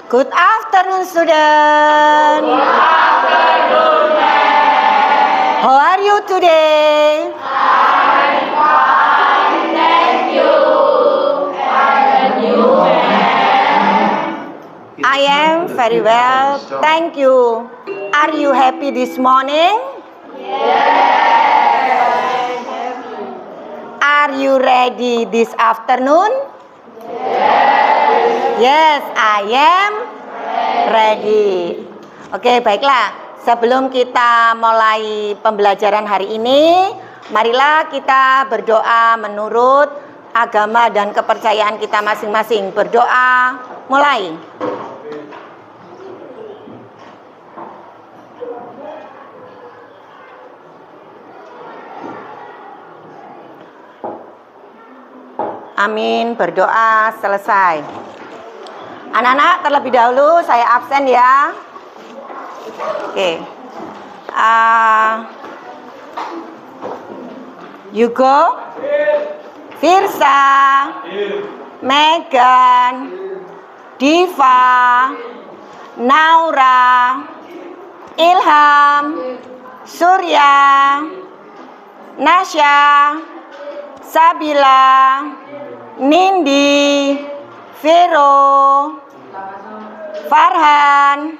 Good afternoon, student. Good afternoon, ma'am. How are you today? I'm fine, thank you. And you, ma'am? I am very well, thank you. Are you happy this morning? Yes. Are you ready this afternoon? Yes, I am ready. Oke, baiklah. Sebelum kita mulai pembelajaran hari ini, marilah kita berdoa menurut agama dan kepercayaan kita masing-masing. Berdoa, mulai. Amin, berdoa selesai. Anak-anak, terlebih dahulu saya absen ya. Oke. Yugo, Firsa, Megan, Diva, Naura, Ilham, Surya, Nasya, Sabila, Nindi, Vero, Farhan,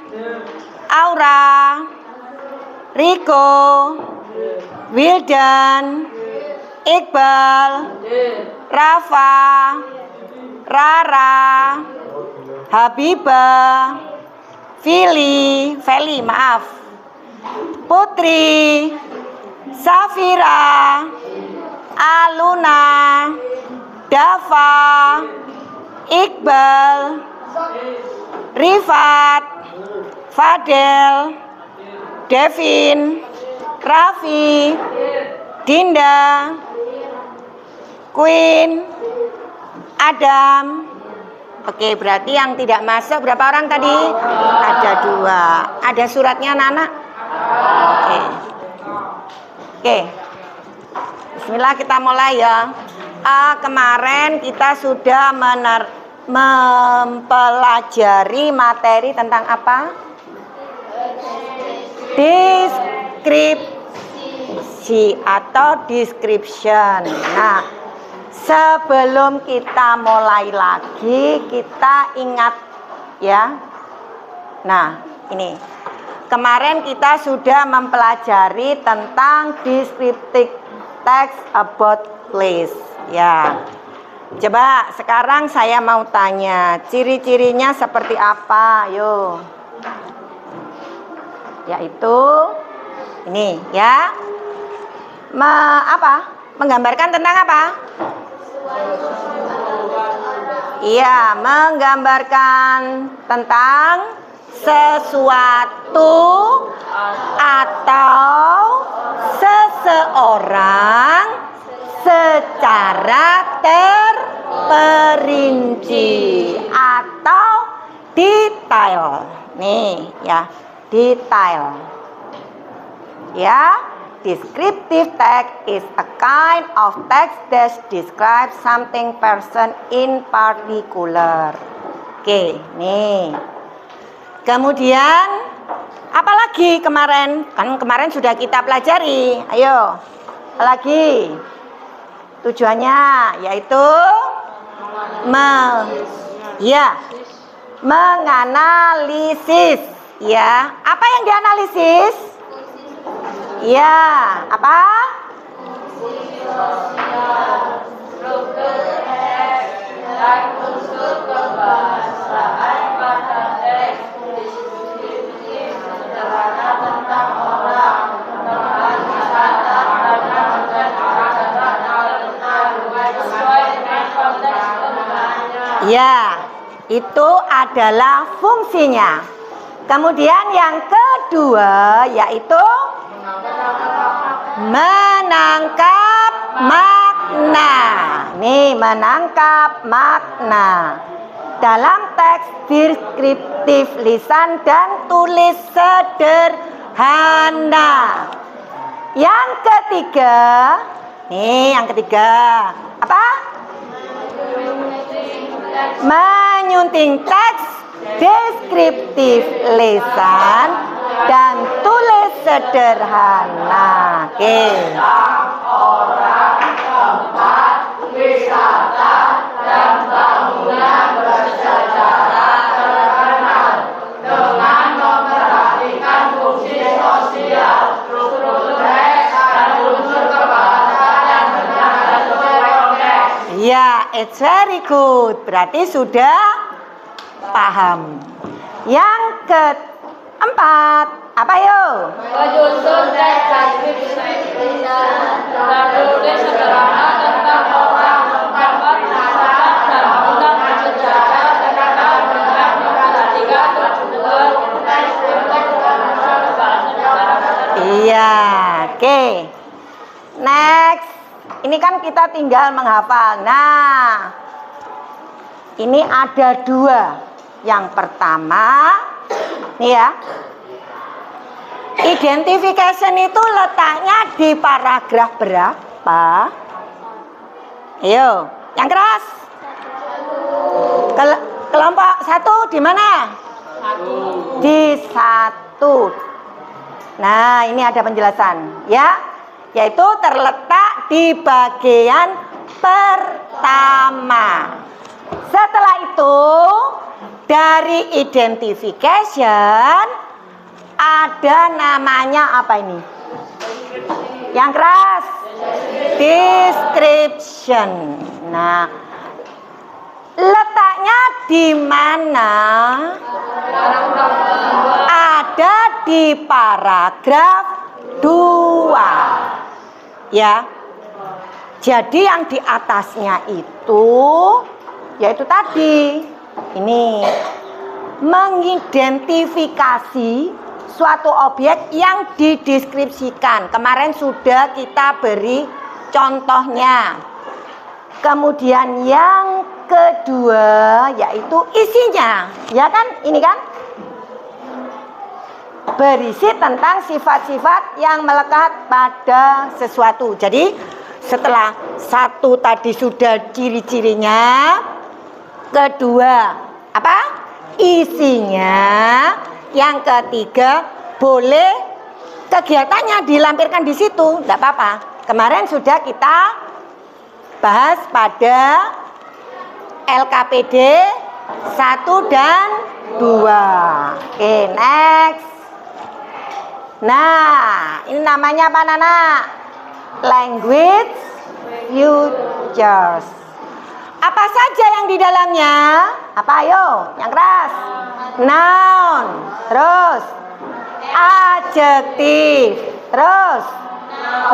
Aura, Riko, Wildan, Iqbal, Rafa, Rara, Habibah, Feli, Putri, Safira, Aluna, Dava, Iqbal, Rifat, Fadel, Devin, Raffi, Dinda, Queen, Adam. Oke, berarti yang tidak masuk berapa orang tadi? Ada 2. Ada suratnya anak-anak? Oke. Bismillah, kita mulai ya. Kemarin kita sudah mempelajari materi tentang apa? Deskripsi atau description. Nah, sebelum kita mulai lagi, kita ingat ya. Nah, ini. Kemarin kita sudah mempelajari tentang descriptive text about place. Ya. Coba sekarang saya mau tanya, ciri-cirinya seperti apa? Yo. Yaitu ini ya. Menggambarkan tentang apa? Iya, menggambarkan tentang sesuatu atau seseorang secara terperinci atau detail. Nih ya, detail. Ya, descriptive text is a kind of text that describes something person in particular. Oke, nih. Kemudian apalagi kemarin? Kan kemarin sudah kita pelajari. Ayo, apalagi? Tujuannya yaitu menganalisis. Ya, apa yang dianalisis? Ya, apa? Ya, itu adalah fungsinya. Kemudian yang kedua yaitu menangkap makna. Nih, menangkap makna. Dalam teks deskriptif lisan dan tulis sederhana. Yang ketiga, apa? Menyunting teks deskriptif lisan dan tulis sederhana. Oke. Orang, tempat, wisata, dan bangunan bersejarah terkenal dengan memperhatikan fungsi sosial, struktur teks, dan unsur kebahasaan yang benar dan sesuai konteks. Ya, it's very good. Berarti sudah paham. Yang keempat, apa yo? Menyusun teks deskripsi dan tulis sederhana tentang orang, tempat, wisata, dan bangunan bersejarah terkenal dengan memperhatikan struktur teks, dan unsur kebahasaan. Iya, oke. Next. Ini kan kita tinggal menghafal. Nah, ini ada dua. Yang pertama, nih ya. Identification itu letaknya di paragraf berapa? Ayo, yang keras. Kelompok 1 di mana? Di 1. Nah, ini ada penjelasan ya, yaitu terletak di bagian pertama. Setelah itu, dari identification ada namanya apa ini? Yang keras, description. Nah, letaknya di mana? Ada di paragraf 2. Ya. Jadi yang di atasnya itu yaitu tadi ini mengidentifikasi suatu objek yang dideskripsikan. Kemarin sudah kita beri contohnya. Kemudian yang kedua yaitu isinya, ya kan? Ini kan berisi tentang sifat-sifat yang melekat pada sesuatu. Jadi setelah 1 tadi sudah ciri-cirinya, kedua apa? Isinya. Yang ketiga, boleh kegiatannya dilampirkan di situ, tidak apa-apa. Kemarin sudah kita bahas pada LKPD 1 dan 2. Oke, next. Nah, ini namanya apa, Nana? Language futures. Apa saja yang di dalamnya? Apa ayo? Yang keras. Noun. Terus adjektif. Terus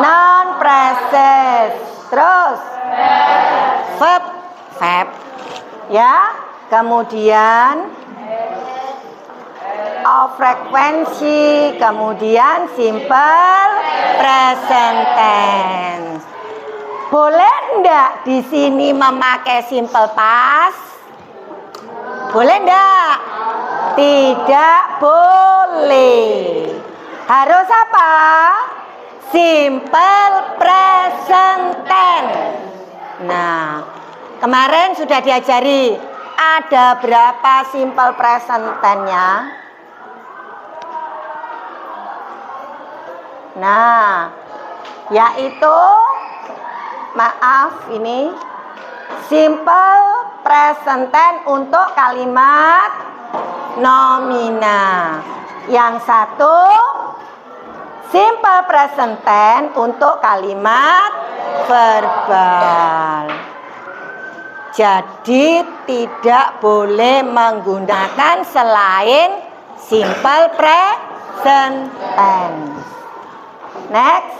non presens. Terus verb. Verb. Ya. Kemudian frekuensi. Kemudian simple present tense. Boleh enggak di sini memakai simple past? Boleh enggak? Tidak boleh. Harus apa? Simple present tense. Nah, kemarin sudah diajari ada berapa simple present tense-nya? Nah, yaitu maaf ini simple present tense untuk kalimat nomina. Yang satu simple present tense untuk kalimat verbal. Jadi tidak boleh menggunakan selain simple present tense. Next.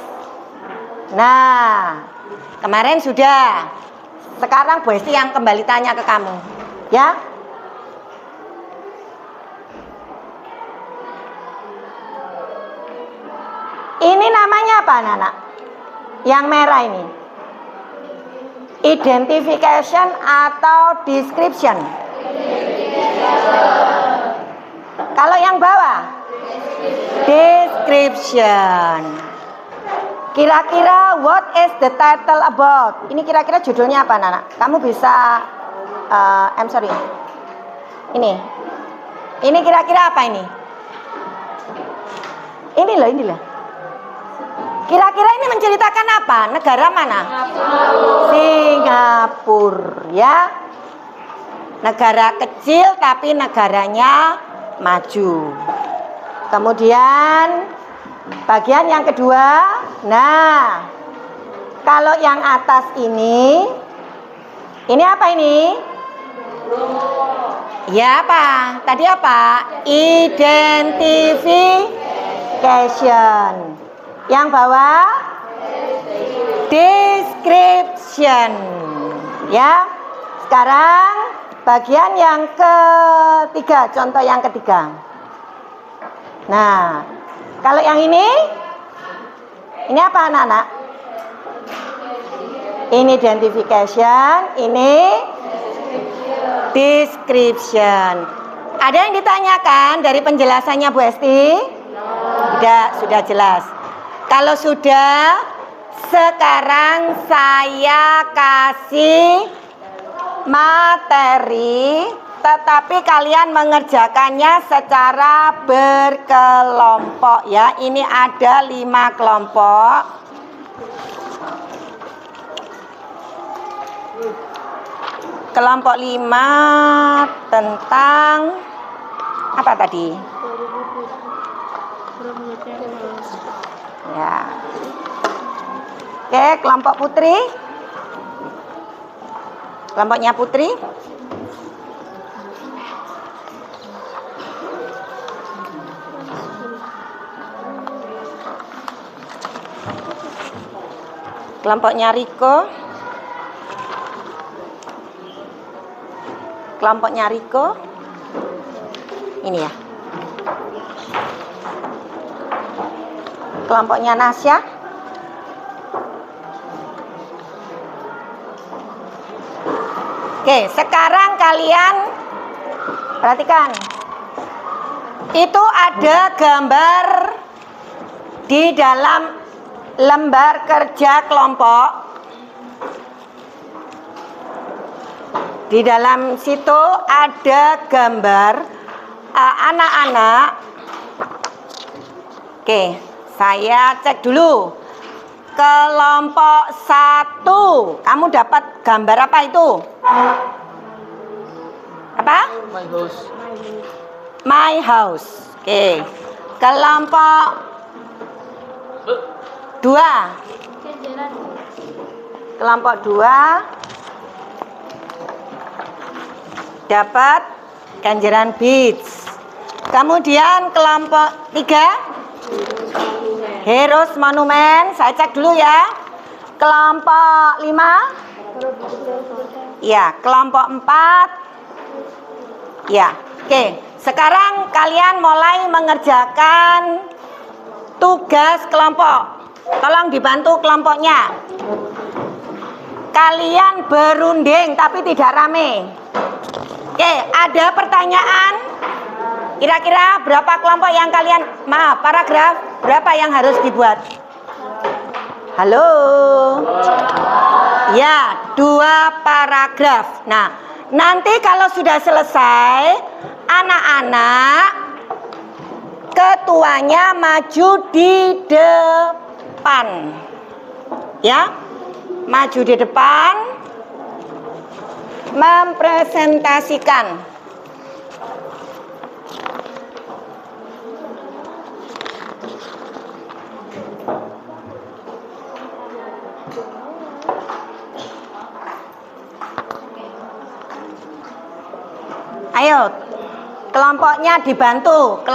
Nah, kemarin sudah. Sekarang Bu Esti yang kembali tanya ke kamu. Ya. Ini namanya apa, Nana? Yang merah ini. Identification atau description? Kalau yang bawah? Description. Kira-kira what is the title about? Ini kira-kira judulnya apa, Nana? Kamu bisa I'm sorry. Ini. Ini kira-kira apa ini? Ini loh. Kira-kira ini menceritakan apa? Negara mana? Singapura, ya. Negara kecil tapi negaranya maju. Kemudian bagian yang kedua. Nah, kalau yang atas ini apa ini? Ya apa? Tadi apa? Identification. Yang bawah description. Ya. Sekarang bagian yang ketiga, contoh yang ketiga. Nah, kalau yang ini apa anak-anak? Ini identification, ini description. Ada yang ditanyakan dari penjelasannya Bu Esti? Tidak, sudah jelas. Kalau sudah, sekarang saya kasih materi, tetapi kalian mengerjakannya secara berkelompok ya. Ini ada 5 kelompok. Kelompok 5 tentang apa tadi? Ya. Oke, kelompok Putri. Kelompoknya Putri. Kelompoknya Riko. Kelompoknya Riko. Ini ya. Kelompoknya Nasya. Oke, sekarang kalian perhatikan. Itu ada gambar di dalam lembar kerja kelompok. Di dalam situ ada gambar anak-anak. Oke, saya cek dulu. Kelompok 1, kamu dapat gambar apa itu? Apa? My house. My house. Oke. Kelompok 2. Kelompok 2 dapat Kenjeran Beach. Kemudian kelompok 3 Heroes Monument. Saya cek dulu ya. Kelompok 5. Ya, kelompok 4. Ya. Oke, sekarang kalian mulai mengerjakan tugas kelompok. Tolong dibantu kelompoknya. Kalian berunding tapi tidak rame. Oke, ada pertanyaan? Kira-kira berapa kelompok yang kalian, paragraf berapa yang harus dibuat? Halo? Ya, 2 paragraf. Nah, nanti kalau sudah selesai, anak-anak ketuanya maju di depan. Ya, maju di depan, mempresentasikan. Ayo, kelompoknya dibantu,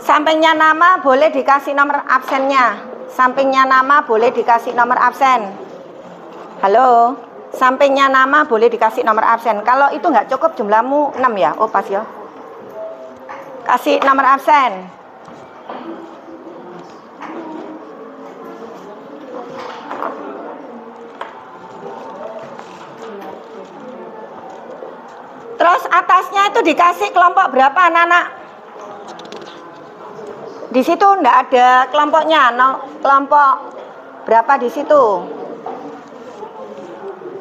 Sampingnya nama boleh dikasih nomor absennya. Sampingnya nama boleh dikasih nomor absen. Halo, sampingnya nama boleh dikasih nomor absen. Kalau itu nggak cukup jumlahmu 6 ya. Oh pas ya. Kasih nomor absen. Terus atasnya itu dikasih kelompok berapa anak-anak? Di situ enggak ada kelompoknya, kelompok berapa di situ.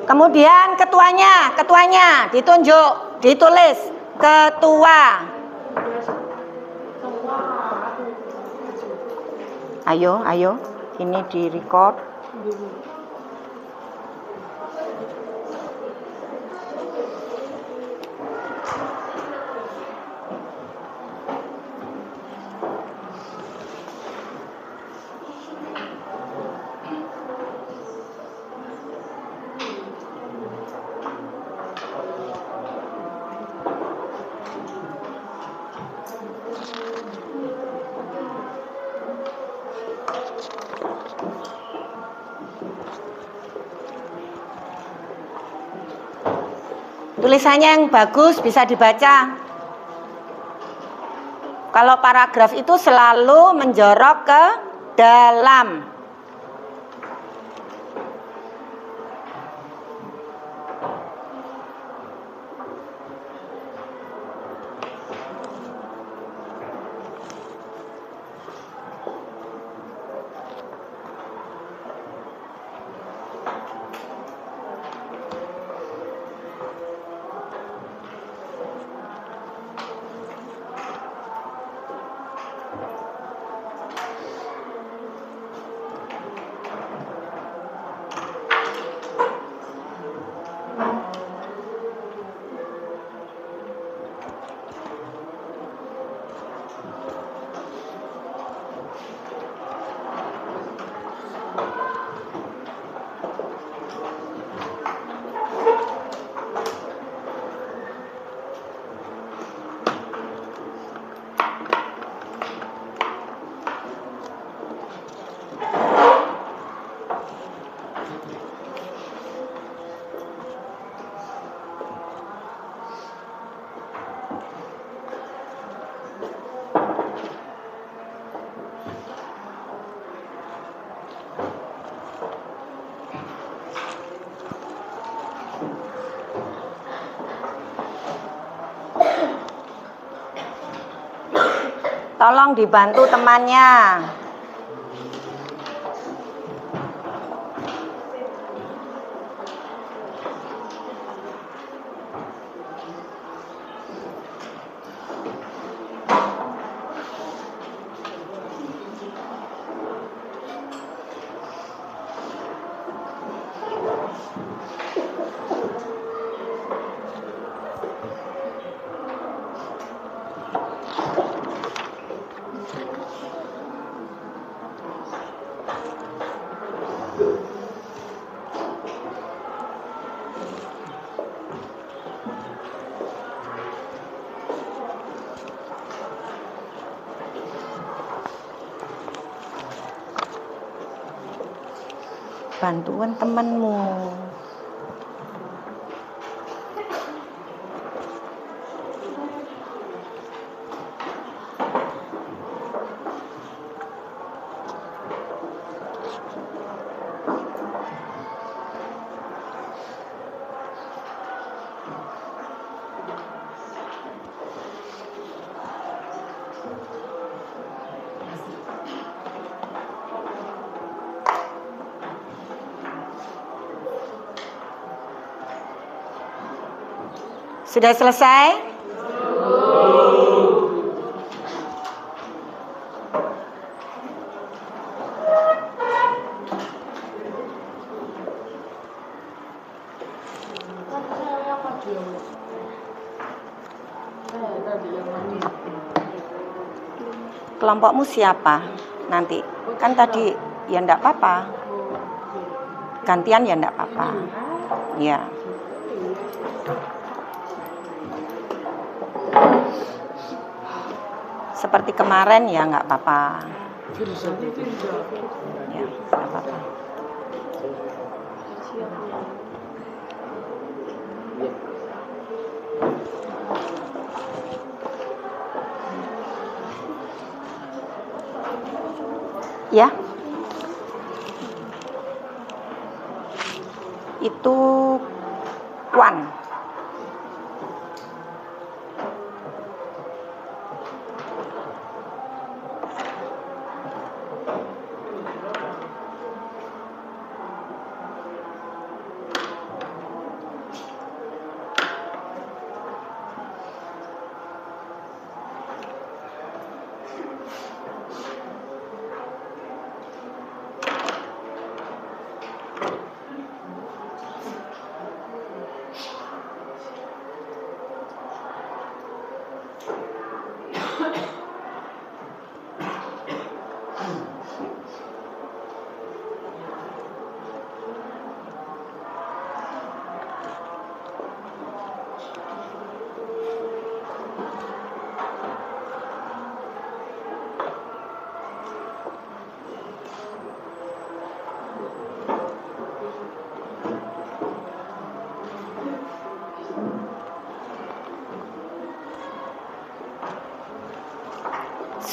Kemudian ketuanya ditunjuk, ditulis ketua. Ayo, ini di record. Tulisannya yang bagus bisa dibaca. Kalau paragraf itu selalu menjorok ke dalam. Tolong dibantu temannya. Bantuan temanmu. Sudah selesai? Kelompokmu siapa nanti? Kan tadi ya enggak apa-apa. Gantian ya enggak apa-apa. Ya. Seperti kemarin ya nggak apa-apa. Ya, nggak apa-apa. Ya. Itu Kwan.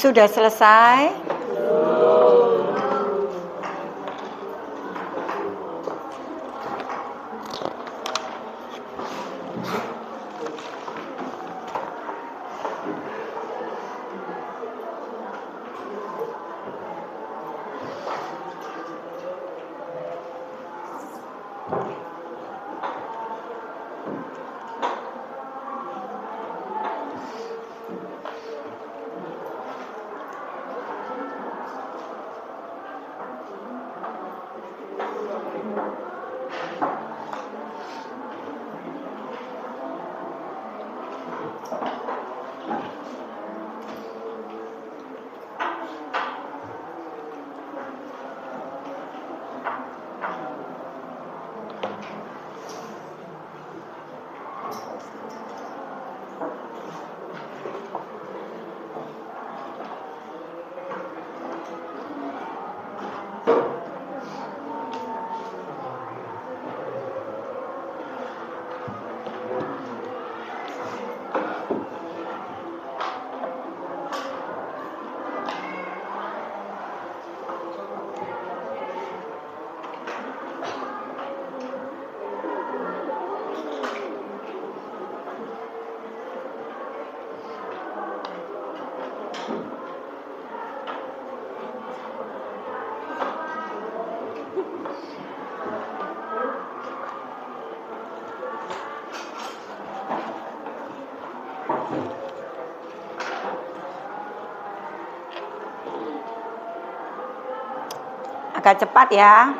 Sudah selesai? Agak cepat ya.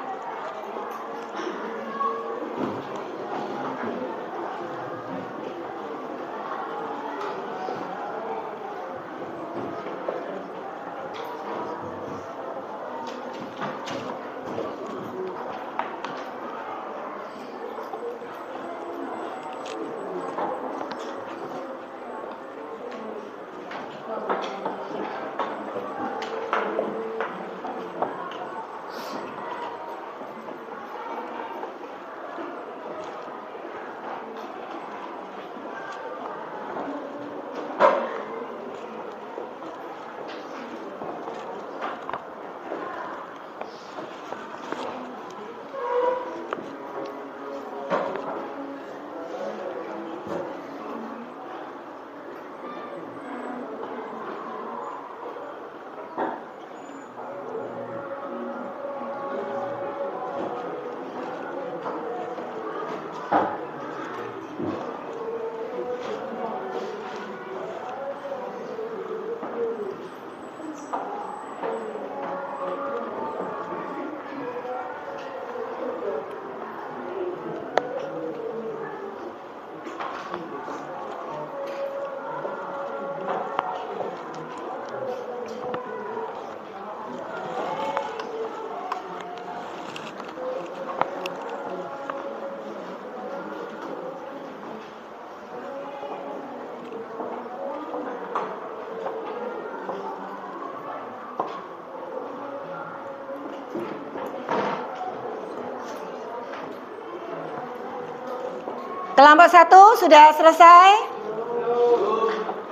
Kelompok 1 sudah selesai?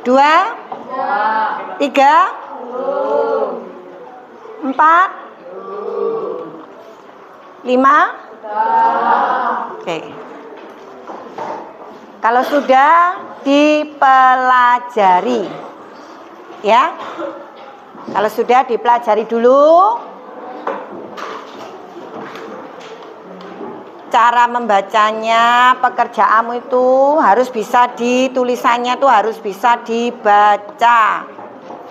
2, 3, 4, 5, 5. Oke. Kalau sudah dipelajari, ya. Kalau sudah dipelajari dulu, cara membacanya, pekerjaanmu itu harus bisa ditulisannya tuh harus bisa dibaca.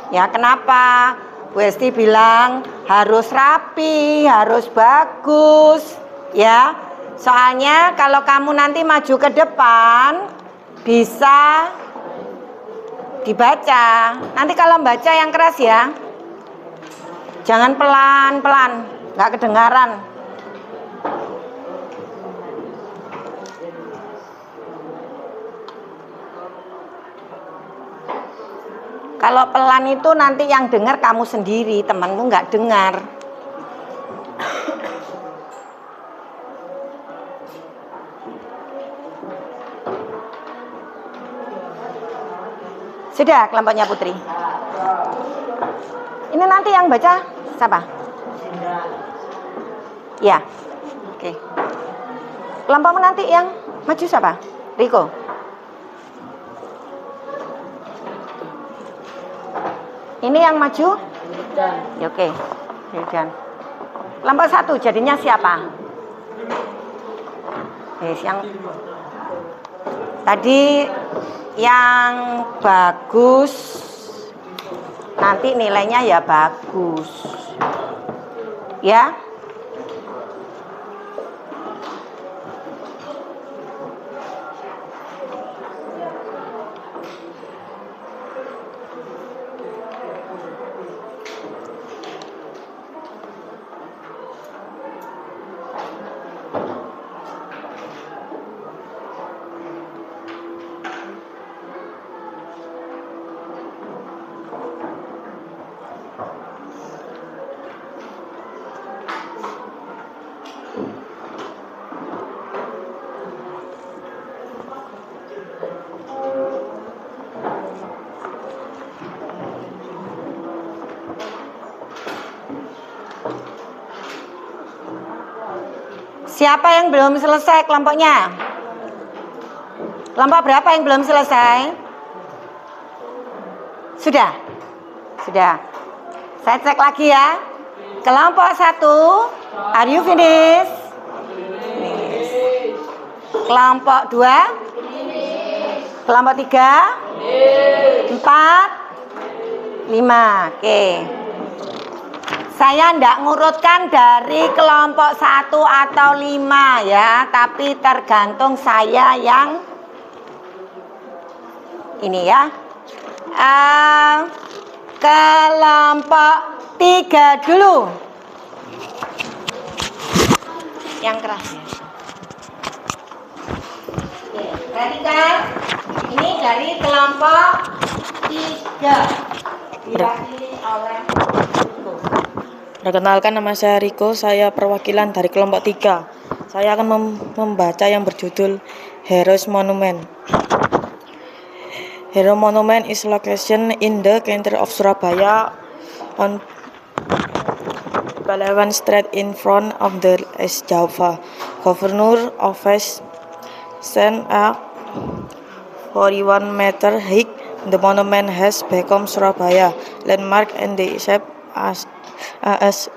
Ya kenapa? Bu Esti bilang harus rapi, harus bagus, ya. Soalnya kalau kamu nanti maju ke depan bisa dibaca. Nanti kalau baca yang keras ya. Jangan pelan-pelan, nggak kedengaran. Kalau pelan itu nanti yang dengar kamu sendiri, temanmu nggak dengar. Sudah kelompoknya Putri. Ini nanti yang baca siapa? Ya, oke. Kelompokmu nanti yang maju siapa? Riko. Ini yang maju? Ya, oke. Dan kelompok 1 jadinya siapa? Yang tadi yang bagus nanti nilainya ya bagus. Ya. Siapa yang belum selesai kelompoknya? Kelompok berapa yang belum selesai? Sudah? Sudah. Saya cek lagi ya. Kelompok 1, are you finish? Kelompok 2? Kelompok 3? 4? 5. Oke. Saya tidak ngurutkan dari kelompok 1 atau 5 ya, tapi tergantung saya yang ini ya. Kelompok 3 dulu. Yang keras ya. Oke, perhatikan. Ini dari kelompok 3. Diwakili oleh Perkenalkan, nama saya Riko, saya perwakilan dari kelompok 3. Saya akan membaca yang berjudul Heroes Monument. Hero Monument is location in the center of Surabaya on Balawan Street in front of the East Java Governor Office. Stand at 41 meter high, the monument has become Surabaya landmark and the shape as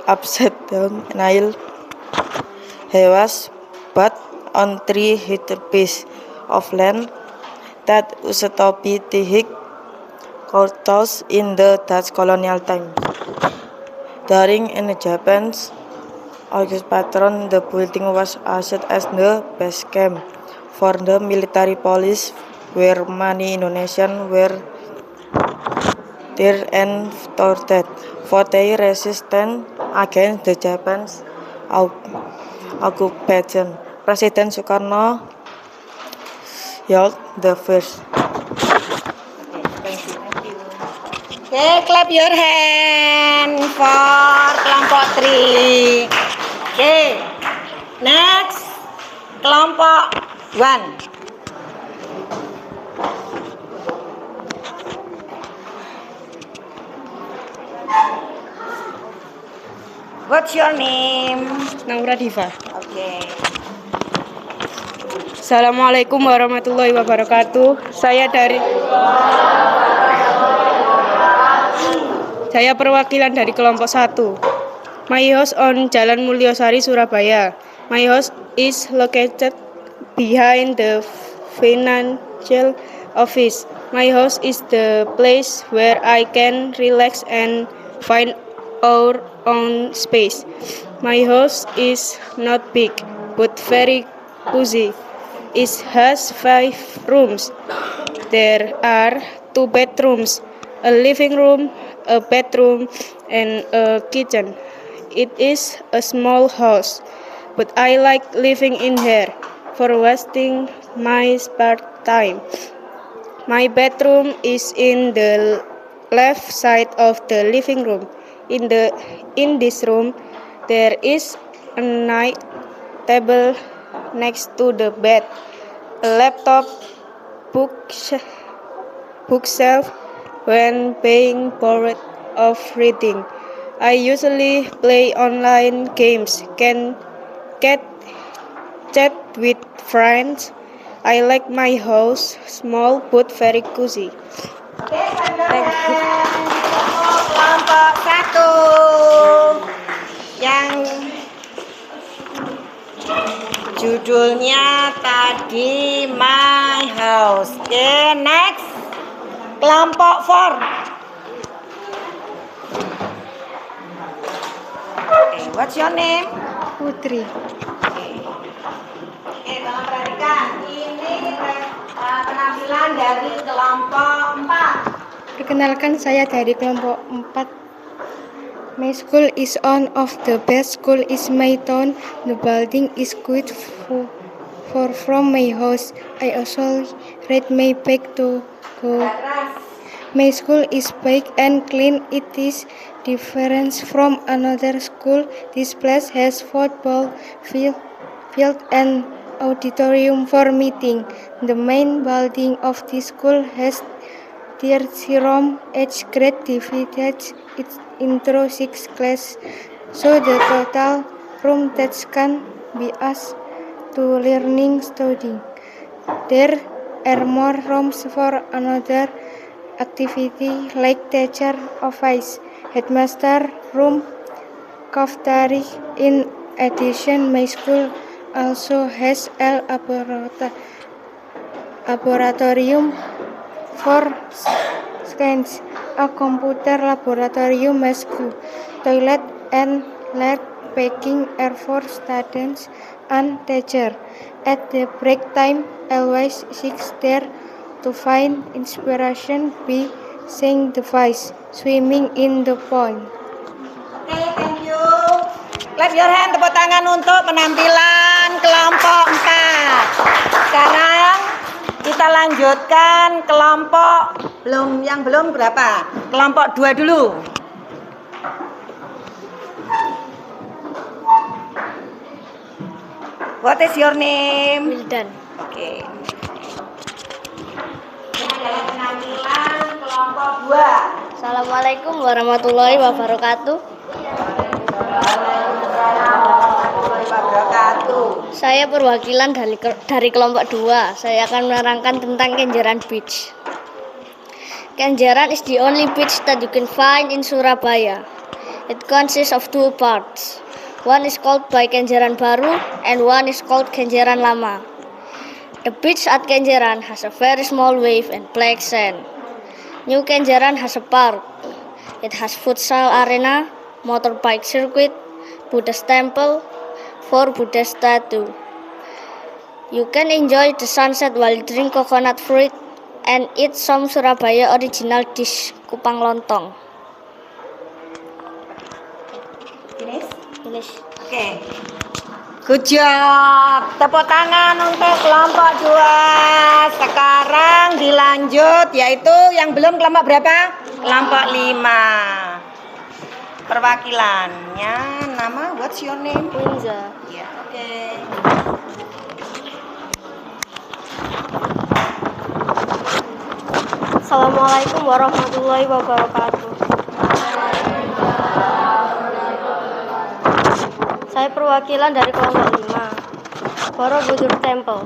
upside down Nile. He was built on 3 hectares of land that used to be the courthouse in the Dutch colonial time. During Japan's occupation, the building was used as the base camp for the military police, where many Indonesians were there and tortured for their resistance against the Japanese occupation. Presiden Soekarno held the first. Okay, clap your hand for kelompok 3. Okay, next kelompok 1. What's your name? Naura Diva. Okay. Assalamualaikum warahmatullahi wabarakatuh. Saya perwakilan dari kelompok 1. My house on Jalan Mulyosari, Surabaya. My house is located behind the financial office. My house is the place where I can relax and find our own space. My house is not big, but very cozy. It has 5 rooms. There are 2 bedrooms, a living room, a bedroom, and a kitchen. It is a small house, but I like living in here for wasting my spare time. My bedroom is in the left side of the living room. In this room, there is a night table next to the bed, a laptop, bookshelf when being bored of reading. I usually play online games, can chat with friends. I like my house small but very cozy. Oke, kelompok 1 yang judulnya tadi My House. Oke, next. Kelompok 4. Okay, what's your name? Putri. Oke, tolong perhatikan. Ini penampilan dari kelompok 4. Perkenalkan, saya dari kelompok 4. My school is one of the best school in my town. The building is quite far from my house. I also ride my bike to go. My school is big and clean. It is different from another school. This place has football field and auditorium for meeting. The main building of this school has 30 rooms. Each grade divided it into 6 classes, so the total room that can be asked to learning studying. There are more rooms for another activity like teacher office, headmaster room, cafeteria. In addition, my school also has a laboratorium for science, a computer laboratorium, a school toilet, and lab packing air for students and teachers. At the break time, I always sit there to find inspiration by seeing the voice swimming in the pond. Oke, thank you. Clap your hand, tepuk tangan untuk penampilan kelompok 4. Sekarang kita lanjutkan kelompok yang belum berapa? Kelompok 2 dulu. What is your name? Wildan. Oke. Ini adalah penampilan kelompok 2. Assalamualaikum warahmatullahi wabarakatuh. Saya perwakilan dari kelompok 2. Saya akan menerangkan tentang Kenjeran Beach. Kenjeran is the only beach that you can find in Surabaya. It consists of 2 parts. One is called by Kenjeran Baru and one is called Kenjeran Lama. The beach at Kenjeran has a very small wave and black sand. New Kenjeran has a park. It has futsal arena, motorbike circuit, Buddha's temple, 4 Buddha statue. You can enjoy the sunset while drink coconut fruit and eat some Surabaya original dish, kupang lontong. Finish. Oke. Good job. Tepuk tangan untuk kelompok 2. Sekarang dilanjut, yaitu yang belum kelompok berapa? Kelompok 5. Perwakilannya nama, what's your name? Winza. Ya, oke. Assalamualaikum warahmatullahi wabarakatuh. Saya perwakilan dari kelompok 5. Borobudur Temple.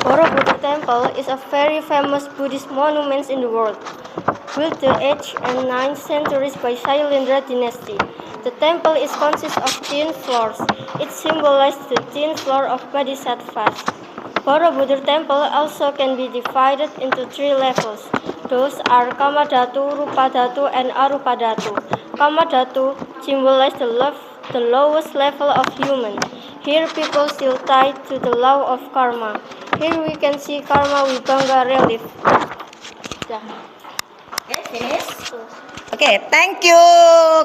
Borobudur Temple is a very famous Buddhist monument in the world, built the 8th and 9th centuries by Shailendra dynasty. The temple is consists of 10 floors. It symbolizes the 10th floor of Bodhisattvas. Borobudur Temple also can be divided into 3 levels. Those are Kama Dhatu, Rupa Dhatu, and Arupa Dhatu. Kama Dhatu symbolize the lowest level of human. Here people still tied to the law of karma. Here we can see karma Vibhanga relief. Okay, finish. Okay, thank you.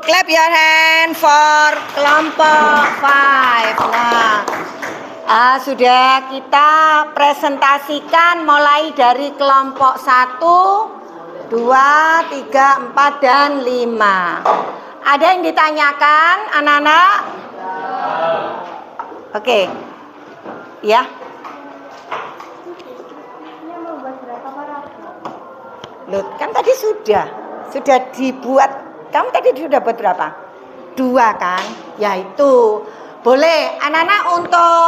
Clap your hand for kelompok 5. Nah, sudah kita presentasikan mulai dari kelompok 1, 2, 3, 4, dan 5. Ada yang ditanyakan, anak-anak? Oke. Ya. Loh, kan tadi sudah dibuat. Kamu tadi sudah buat berapa? 2 kan? Ya itu. Boleh, anak-anak untuk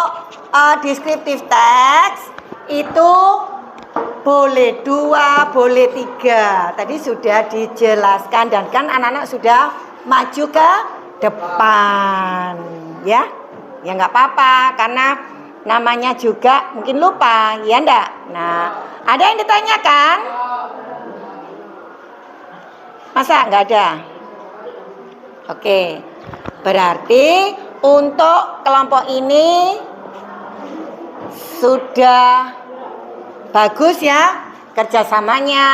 descriptive text itu boleh 2, boleh 3. Tadi sudah dijelaskan dan kan anak-anak sudah maju ke depan. Ya nggak apa-apa karena namanya juga mungkin lupa, ya enggak? Nah, ada yang ditanyakan? Masa nggak ada? Oke, berarti untuk kelompok ini sudah bagus ya kerjasamanya.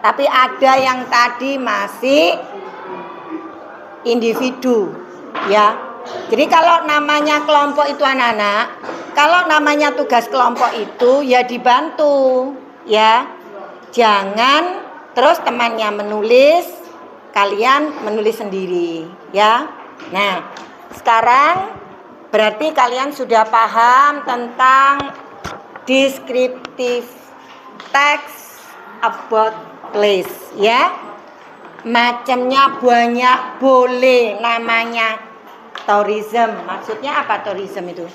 Tapi ada yang tadi masih individu ya. Jadi kalau namanya kelompok itu anak-anak, kalau namanya tugas kelompok itu ya dibantu ya. Jangan terus temannya menulis, kalian menulis sendiri ya. Nah, sekarang berarti kalian sudah paham tentang descriptive text about place ya. Macamnya banyak, boleh namanya tourism. Maksudnya apa tourism itu?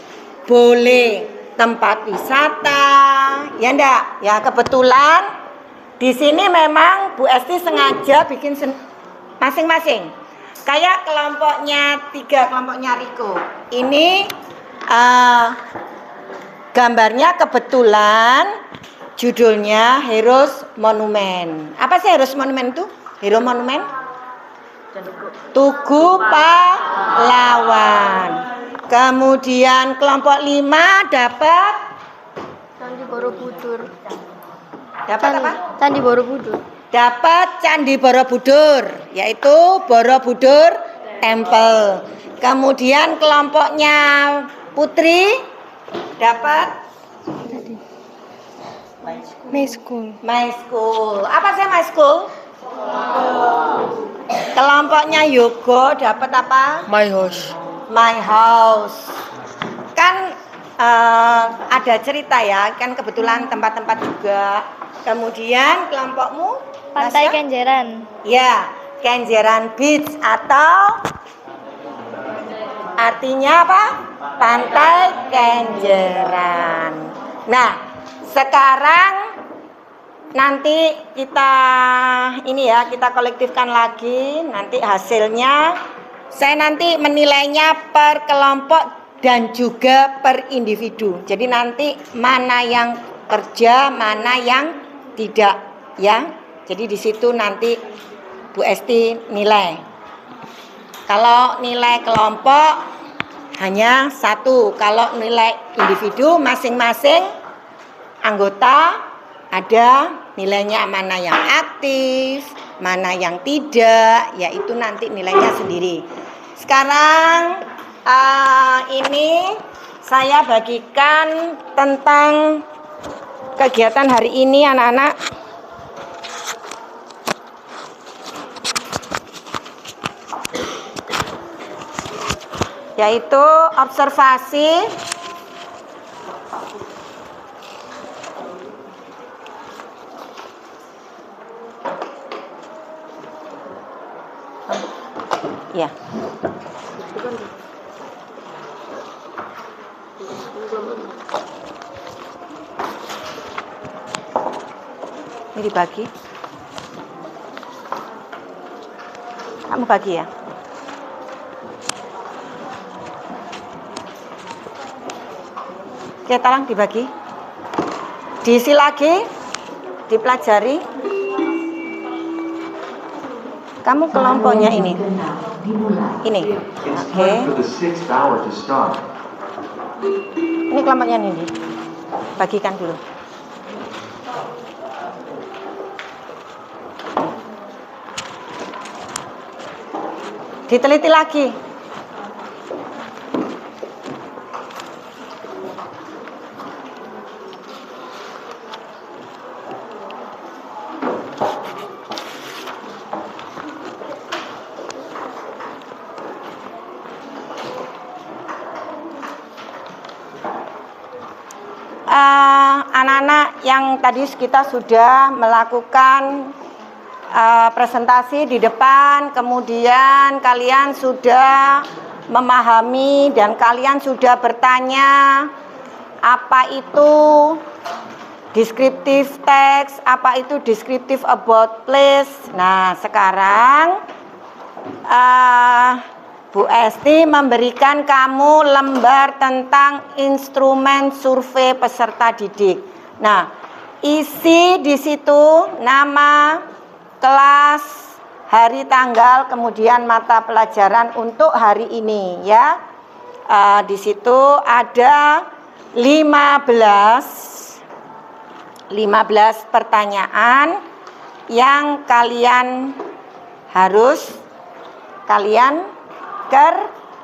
Boleh tempat wisata, ya enggak? Ya kebetulan di sini memang Bu Esti sengaja bikin masing-masing. Kayak kelompoknya 3, kelompoknya Riko. Ini gambarnya kebetulan judulnya Heroes Monument. Apa sih Heroes Monument itu? Hero Monument? Tugu Pahlawan. Kemudian kelompok 5 dapat Candi Borobudur. Dapat apa? Candi Borobudur. Dapat Candi Borobudur, yaitu Borobudur Temple. Kemudian kelompoknya Putri dapat My school. My School. Apa sih My School? Kelompoknya Yogo dapat apa? My house. My House. Kan ada cerita ya, kan kebetulan tempat-tempat juga. Kemudian kelompokmu? Pantai Nasya? Kenjeran. Ya, Kenjeran Beach atau artinya apa? Pantai Kenjeran. Nah, sekarang nanti kita ini ya, kita kolektifkan lagi. Nanti hasilnya saya nanti menilainya per kelompok dan juga per individu. Jadi nanti mana yang kerja, mana yang tidak ya. Jadi di situ nanti Bu Esti nilai. Kalau nilai kelompok hanya 1. Kalau nilai individu masing-masing anggota ada nilainya, mana yang aktif, mana yang tidak, yaitu nanti nilainya sendiri. Sekarang ini saya bagikan tentang kegiatan hari ini anak-anak. Yaitu observasi ya. Ini dibagi. Kamu bagi ya. Oke, tolong dibagi. Diisi lagi, dipelajari. Kamu kelompoknya ini. Ini. Oke. Ini kelompoknya ini. Bagikan dulu. Diteliti lagi. Anak-anak yang tadi kita sudah melakukan presentasi di depan, kemudian kalian sudah memahami dan kalian sudah bertanya apa itu descriptive text, apa itu descriptive about place. Nah, sekarang Bu Esti memberikan kamu lembar tentang instrumen survei peserta didik. Nah, isi di situ nama, kelas, hari, tanggal, kemudian mata pelajaran untuk hari ini ya. Di situ ada 15 pertanyaan yang kalian harus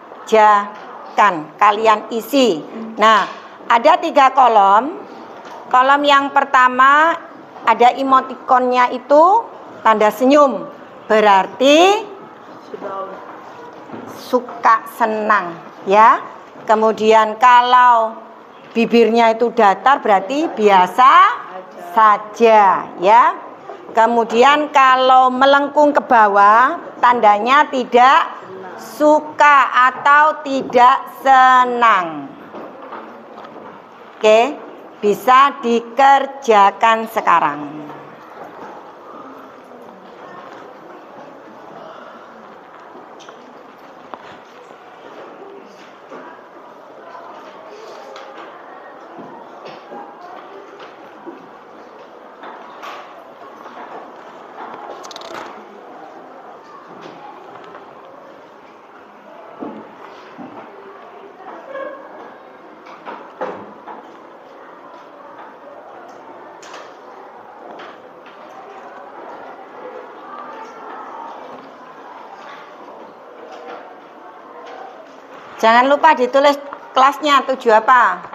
kerjakan, kalian isi. Nah, ada 3 kolom. Kolom yang pertama ada emotikonnya itu tanda senyum, berarti suka, senang ya. Kemudian kalau bibirnya itu datar berarti biasa saja ya. Kemudian kalau melengkung ke bawah tandanya tidak suka atau tidak senang. Oke, bisa dikerjakan sekarang. Jangan lupa ditulis kelasnya 7 apa.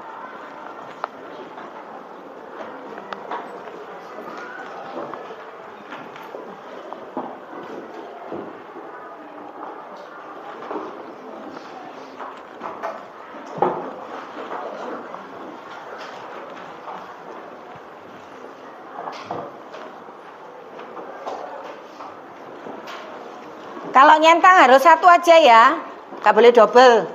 Kalau nyentang harus 1 aja ya. Gak boleh double.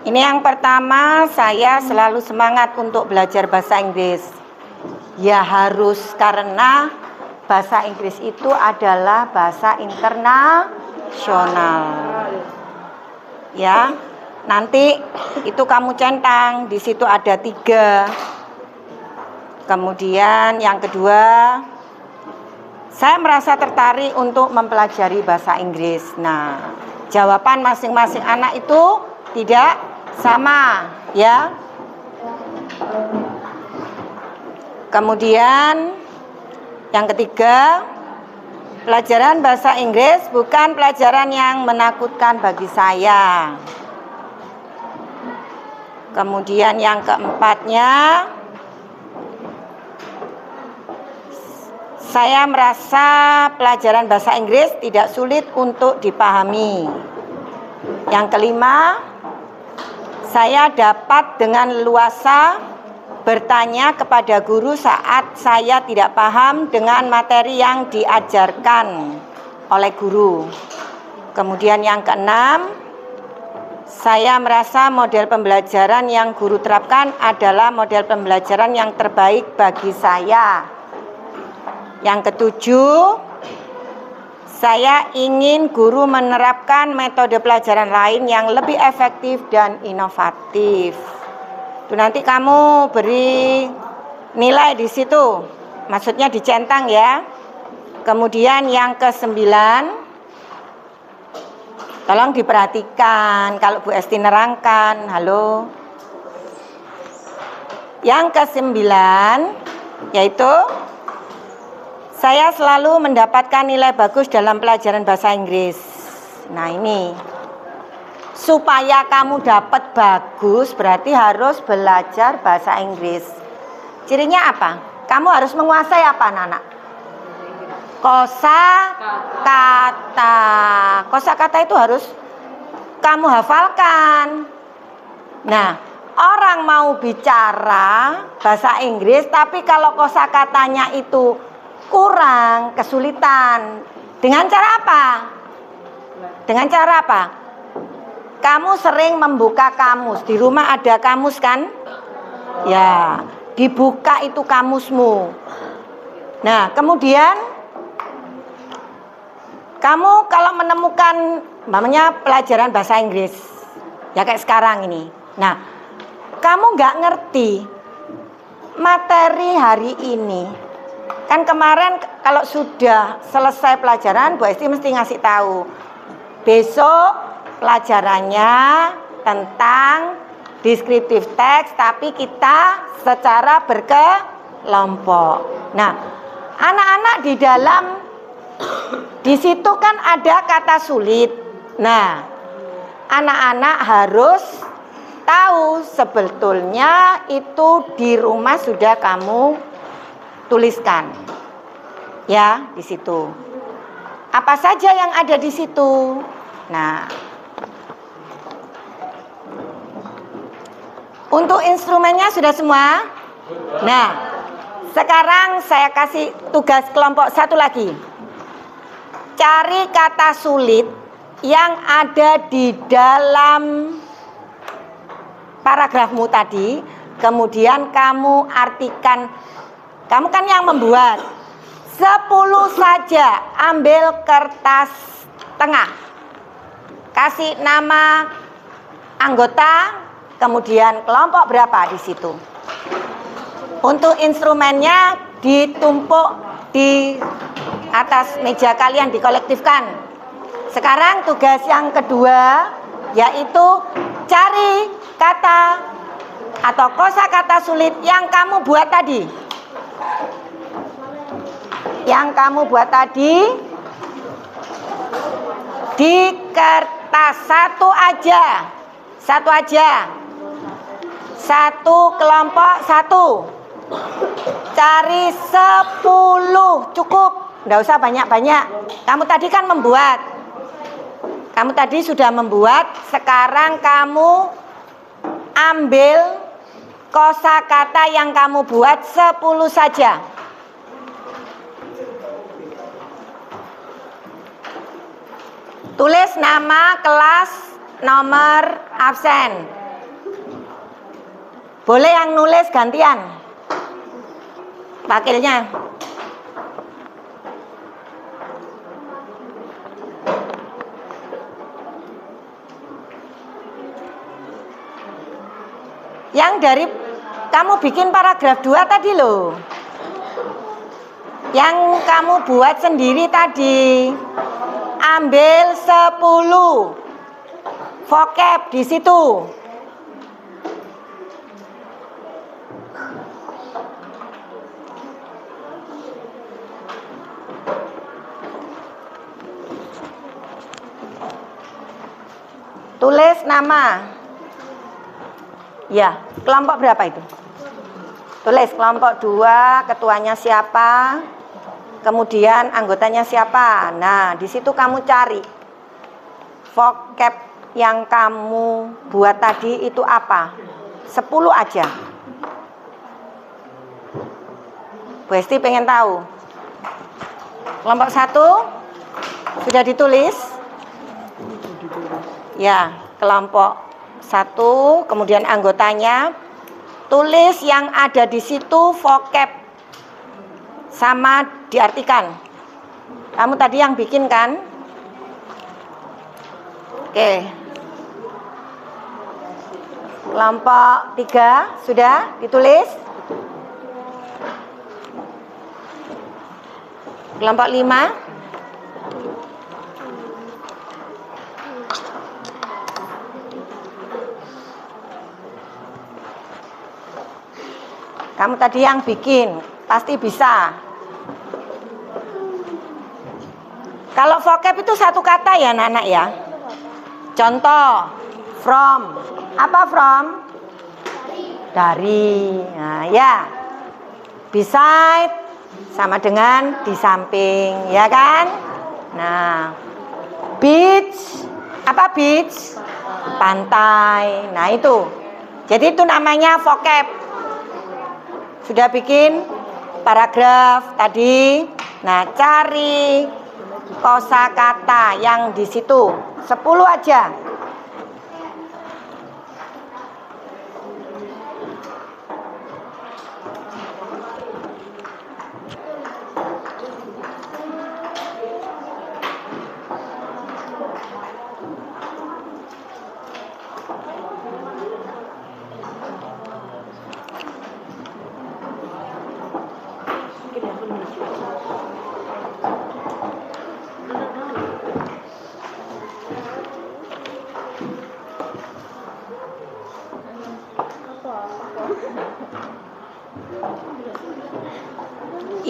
Ini yang pertama, saya selalu semangat untuk belajar bahasa Inggris. Ya harus, karena bahasa Inggris itu adalah bahasa internasional. Ya, nanti itu kamu centang, di situ ada 3. Kemudian yang kedua, saya merasa tertarik untuk mempelajari bahasa Inggris. Nah, jawaban masing-masing anak itu tidak sama, ya. Kemudian yang ketiga, pelajaran bahasa Inggris bukan pelajaran yang menakutkan bagi saya. Kemudian yang keempatnya, saya merasa pelajaran bahasa Inggris tidak sulit untuk dipahami. Yang kelima, saya dapat dengan leluasa bertanya kepada guru saat saya tidak paham dengan materi yang diajarkan oleh guru. Kemudian yang keenam, saya merasa model pembelajaran yang guru terapkan adalah model pembelajaran yang terbaik bagi saya. Yang ketujuh, saya ingin guru menerapkan metode pelajaran lain yang lebih efektif dan inovatif. Itu nanti kamu beri nilai di situ, maksudnya dicentang ya. Kemudian yang kesembilan, tolong diperhatikan kalau Bu Esti nerangkan. Halo. Yang kesembilan yaitu saya selalu mendapatkan nilai bagus dalam pelajaran bahasa Inggris. Nah ini, supaya kamu dapat bagus berarti harus belajar bahasa Inggris. Cirinya apa? Kamu harus menguasai apa anak-anak? Kosakata. Kosakata itu harus kamu hafalkan. Nah, orang mau bicara bahasa Inggris tapi kalau kosakatanya itu kurang, kesulitan. Dengan cara apa? Dengan cara apa? Kamu sering membuka kamus. Di rumah ada kamus kan? Ya, dibuka itu kamusmu. Nah, kemudian kamu kalau menemukan namanya pelajaran bahasa Inggris, ya kayak sekarang ini. Nah, kamu nggak ngerti materi hari ini. Kan kemarin kalau sudah selesai pelajaran, Bu Esti mesti ngasih tahu. Besok pelajarannya tentang descriptive text, tapi kita secara berkelompok. Nah, anak-anak di dalam di situ kan ada kata sulit. Nah, anak-anak harus tahu sebetulnya itu di rumah sudah kamu tuliskan. Ya, di situ. Apa saja yang ada di situ? Nah, untuk instrumennya sudah semua? Nah, sekarang saya kasih tugas kelompok satu lagi. Cari kata sulit yang ada di dalam paragrafmu tadi, kemudian kamu artikan. Kamu kan yang membuat. 10 saja, ambil kertas tengah. Kasih nama anggota, kemudian kelompok berapa di situ. Untuk instrumennya ditumpuk di atas meja kalian, dikolektifkan. Sekarang tugas yang kedua yaitu cari kata atau kosakata sulit yang kamu buat tadi. Yang kamu buat tadi di kertas satu aja, satu kelompok satu. Cari 10 cukup, nggak usah banyak-banyak. Kamu tadi kan membuat, kamu tadi sudah membuat. Sekarang kamu ambil kosakata yang kamu buat 10 saja. Tulis nama kelas, nomor absen. Boleh yang nulis gantian. Wakilnya. Kamu bikin paragraf 2 tadi loh. Yang kamu buat sendiri tadi. Ambil 10 vocab di situ. Tulis nama. Ya, kelompok berapa itu? Tulis kelompok 2, ketuanya siapa, kemudian anggotanya siapa. Nah, di situ kamu cari vocab yang kamu buat tadi itu apa. 10 aja. Bu Esti pengen tahu. Kelompok 1 sudah ditulis? Ya, kelompok 1, kemudian anggotanya, tulis yang ada di situ vocab sama diartikan. Kamu tadi yang bikin kan? Oke. Kelompok 3 sudah ditulis? Kelompok 5? Kamu tadi yang bikin, pasti bisa. Kalau vocab itu satu kata ya anak-anak ya. Contoh, from. Apa from? Dari. Nah ya. Beside sama dengan di samping, ya kan? Nah, beach. Apa beach? Pantai. Nah itu. Jadi itu namanya vocab. Sudah bikin paragraf tadi. Nah, cari kosakata yang di situ. 10 aja.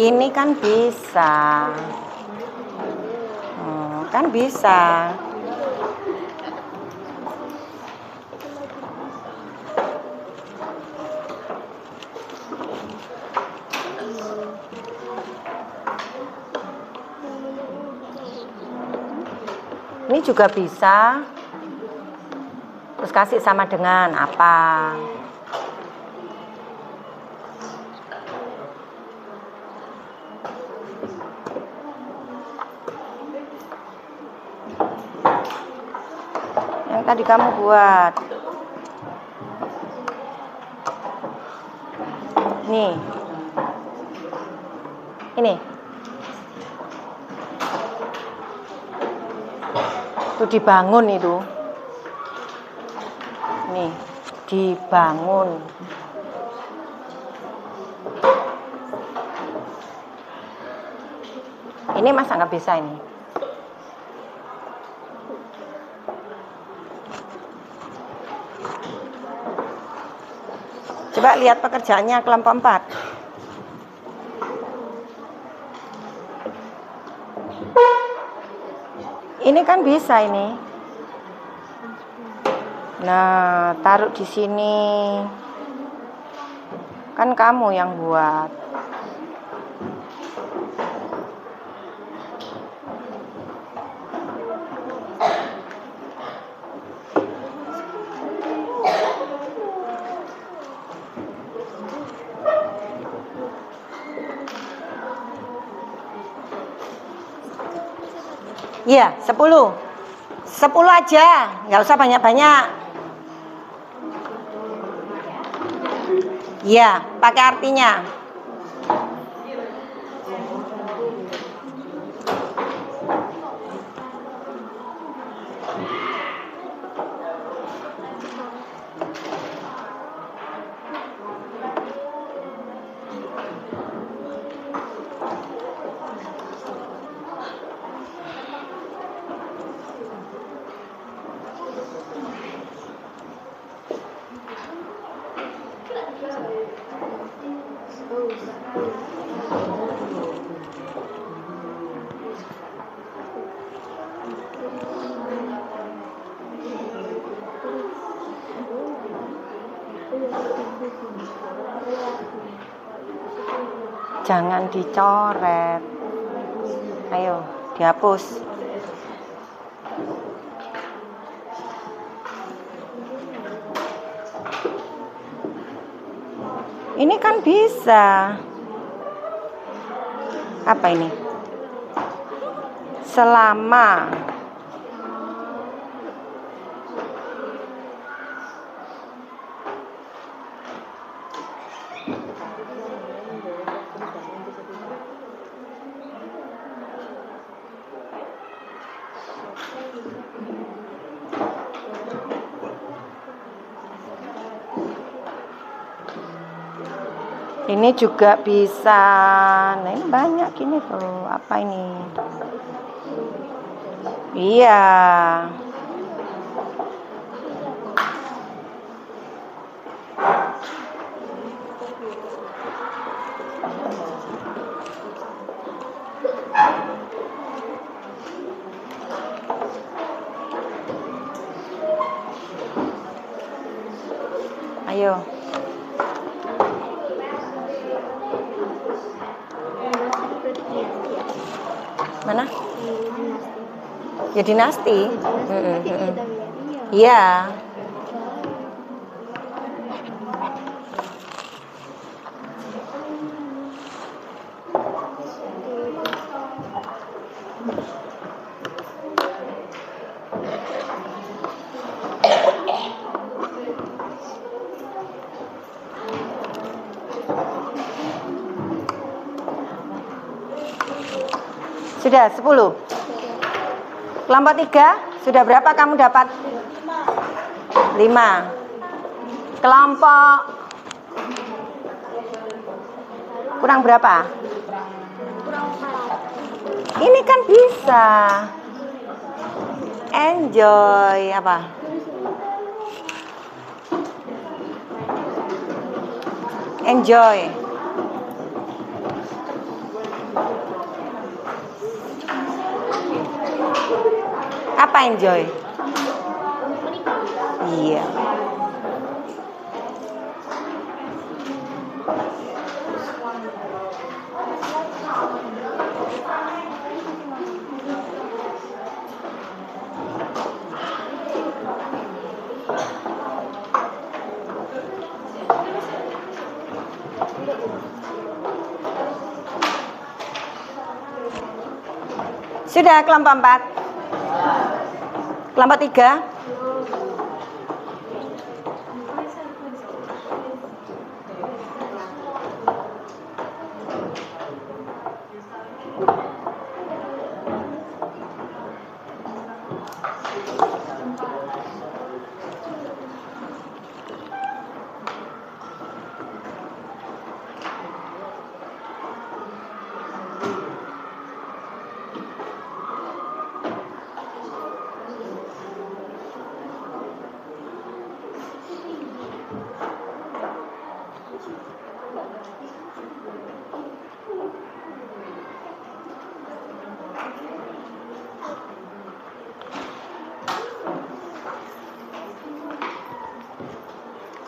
Ini kan bisa. Kan bisa. Ini juga bisa. Terus kasih sama dengan apa? Yang tadi kamu buat. Nih. Ini. Itu dibangun itu. Nih, dibangun. Ini masa nggak bisa ini? Coba lihat pekerjaannya kelompok 4. Ini kan bisa ini. Nah, taruh di sini. Kan kamu yang buat. Iya, 10. 10 aja, nggak usah banyak-banyak. Iya, pakai artinya. Jangan dicoret. Ayo, dihapus. Ini kan bisa. Apa ini? Selama. Ini juga bisa. Nah, ini banyak gini tuh. Apa ini? Iya. Ayo. Mana? Ya dinasti. Iya. Sudah 10. Kelompok 3, sudah berapa kamu dapat? 5. Kelompok kurang berapa? Ini kan bisa. Enjoy apa? Enjoy. Apa enjoy? Iya. Sudah kelompok 4. Kelompok 3.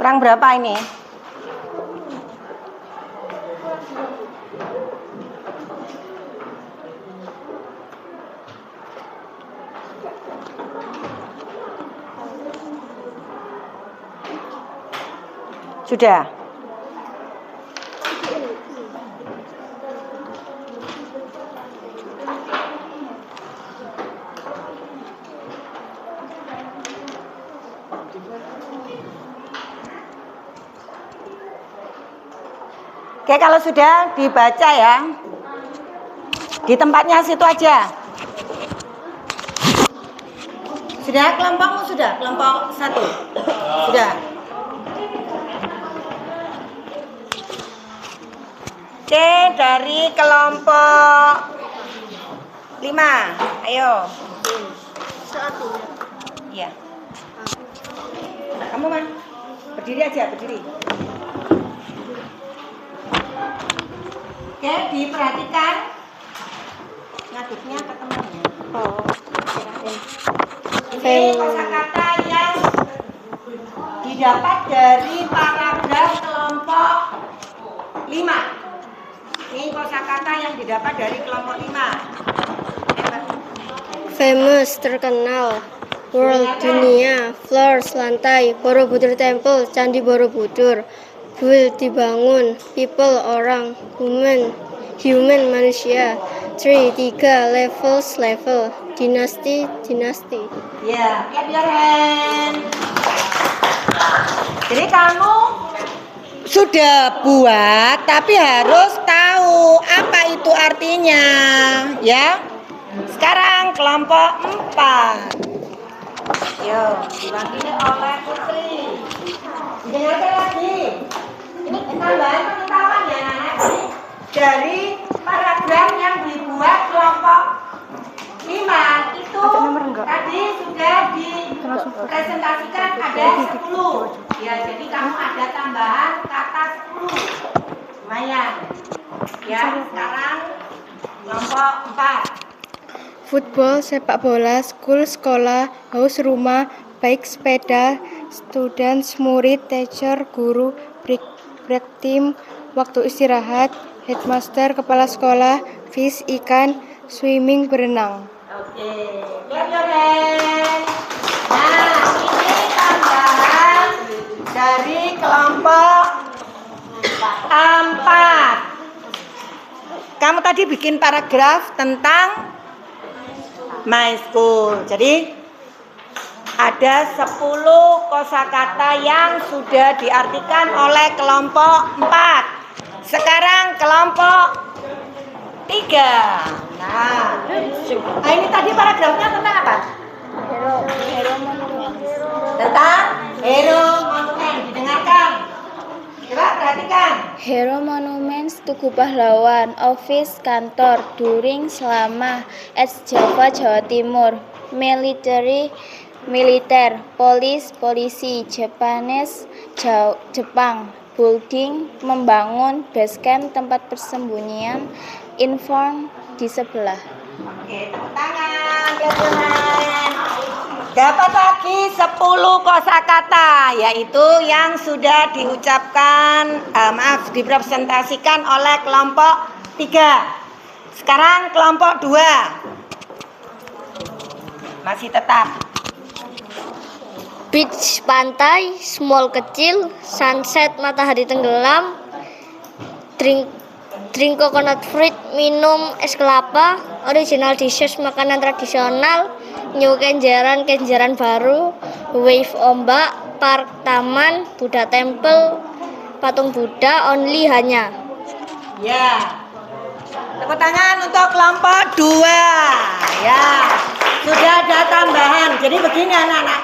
Kurang berapa ini? Sudah. Oke, kalau sudah dibaca ya. Di tempatnya situ aja. Sudah kelompokmu sudah? Kelompok 1. Sudah. Oke, dari kelompok 5. Ayo. Iya. Kamu mah berdiri aja, berdiri. Oke, diperhatikan ngaduknya ke temannya. Ini kosakata yang didapat dari paragraf kelompok 5. Ini kosakata yang didapat dari kelompok 5. Famous, terkenal. World, dunia. Floors, lantai. Borobudur Temple, Candi Borobudur. Build, dibangun. People, orang. Human, manusia. Tree, 3. Levels, level. Dynasty, dinasti. Ya, clap your hand. Jadi kamu sudah buat, tapi harus tahu apa itu artinya, ya. Sekarang kelompok 4. Yo, diwakili oleh Putri. Dengarkan lagi. Ini tambahan pengetahuan ya, anak-anak. Dari paragraf yang dibuat kelompok 5 itu tadi sudah dipresentasikan ada 10. Ya, jadi kamu ada tambahan kata 10. Lumayan. Ya, sekarang kelompok 4. Football, sepak bola, school, sekolah, house, rumah, bike, sepeda, students, murid, teacher, guru, break team, waktu istirahat, headmaster, kepala sekolah, fish, ikan, swimming, berenang. Oke, clap your hand. Nah, ini tambahan dari kelompok 4. Kamu tadi bikin paragraf tentang my school. Jadi ada 10 kosakata yang sudah diartikan oleh kelompok 4. Sekarang kelompok 3. Nah, ini tadi paragrafnya tentang apa? Tentang hero monumen. Didengarkan. Coba perhatikan. Hero monuments, Tugu Pahlawan, office, kantor, during, selama, at Java, Jawa Timur, military, militer, police, polisi, Japanese, Jepang, building, membangun, base camp, tempat persembunyian, inform, di sebelah. Oke, tepuk tangan, teman-teman. Dapat lagi 10 kosakata, yaitu yang sudah diucapkan, dipresentasikan oleh kelompok 3. Sekarang kelompok 2. Masih tetap. Beach, pantai, small, kecil, sunset, matahari tenggelam, drink coconut fruit, minum es kelapa, original dishes, makanan tradisional, new kenjeran baru, wave, ombak, park, taman, Buddha temple, patung Buddha, only, hanya. Ya. Tepuk tangan untuk kelompok 2. Ya. Sudah ada tambahan. Jadi begini anak-anak.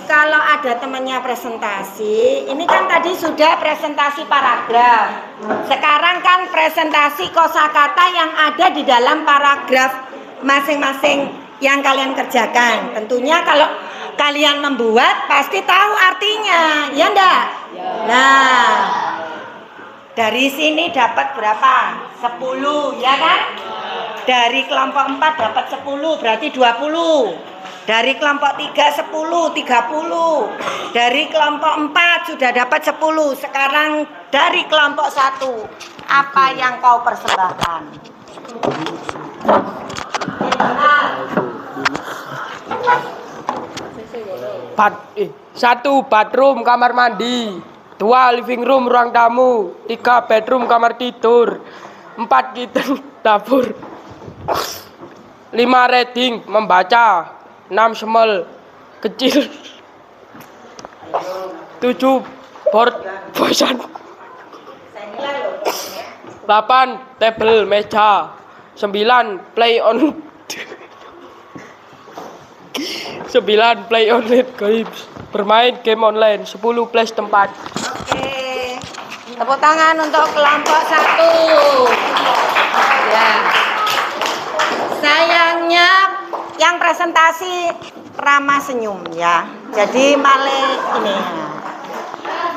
Kalau ada temannya presentasi, ini kan tadi sudah presentasi paragraf. Sekarang kan presentasi kosakata yang ada di dalam paragraf masing-masing yang kalian kerjakan. Tentunya kalau kalian membuat pasti tahu artinya, ya enggak? Nah, dari sini dapat berapa? 10, ya kan? Dari kelompok 4 dapat 10, berarti 20. Dari kelompok 3 10, 30. Dari kelompok 4 sudah dapat 10. Sekarang dari kelompok 1, apa yang kau persembahkan? Satu, bathroom, kamar mandi. 2, living room, ruang tamu. 3, bedroom, kamar tidur. 4, kitchen, dapur. 5, reading, membaca. 6, small, kecil. 7, board, bosan. 8, table, meja. 9, play on 9, play online games, bermain game online. 10, place tempat. Oke, tepuk tangan untuk kelompok 1. Ya. Sayangnya yang presentasi ramah senyum ya. Jadi male ini.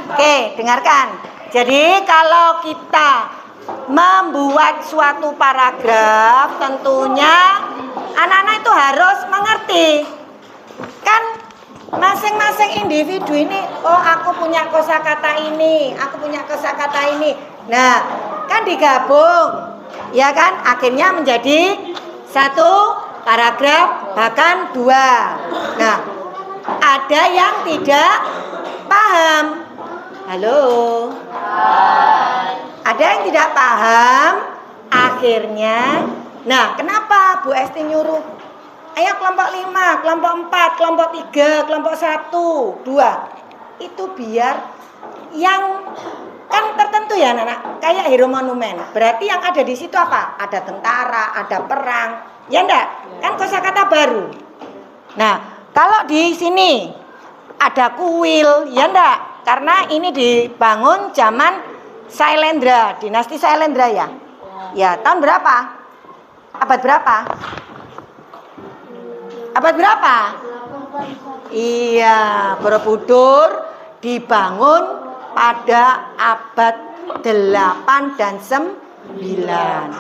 Oke, dengarkan. Jadi kalau kita membuat suatu paragraf, tentunya anak-anak itu harus mengerti. Kan masing-masing individu ini, oh aku punya kosakata ini, aku punya kosakata ini. Nah, kan digabung. Ya kan? Akhirnya menjadi satu paragraf bahkan dua. Nah, ada yang tidak paham. Halo. Ada yang tidak paham. Akhirnya, nah kenapa Bu Esti nyuruh? Ayo kelompok 5, kelompok 4, kelompok 3, kelompok 1, 2. Itu biar yang kan tertentu ya anak-anak, kayak hero monumen. Berarti yang ada di situ apa? Ada tentara, ada perang. Ya enggak? Kan kosakata baru. Nah, kalau di sini ada kuil, ya enggak? Karena ini dibangun zaman Sailendra, dinasti Sailendra ya. Ya, tahun berapa? Abad berapa? Abad berapa? Iya, Borobudur dibangun pada abad 8 dan 9.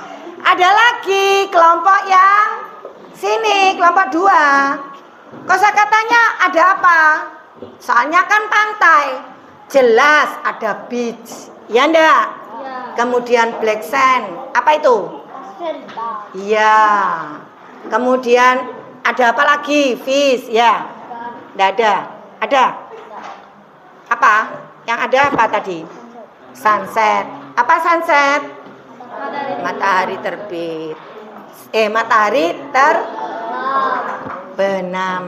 Ada lagi kelompok yang sini, kelompok 2. Kosakatanya ada apa? Soalnya kan pantai. Jelas ada beach. Ya enggak? Kemudian black sand. Apa itu? Iya. Kemudian ada apa lagi? Fish, ya. Enggak ada. Ada? Apa? Yang ada apa tadi? Sunset. Apa sunset? Matahari terbit. Matahari terbenam.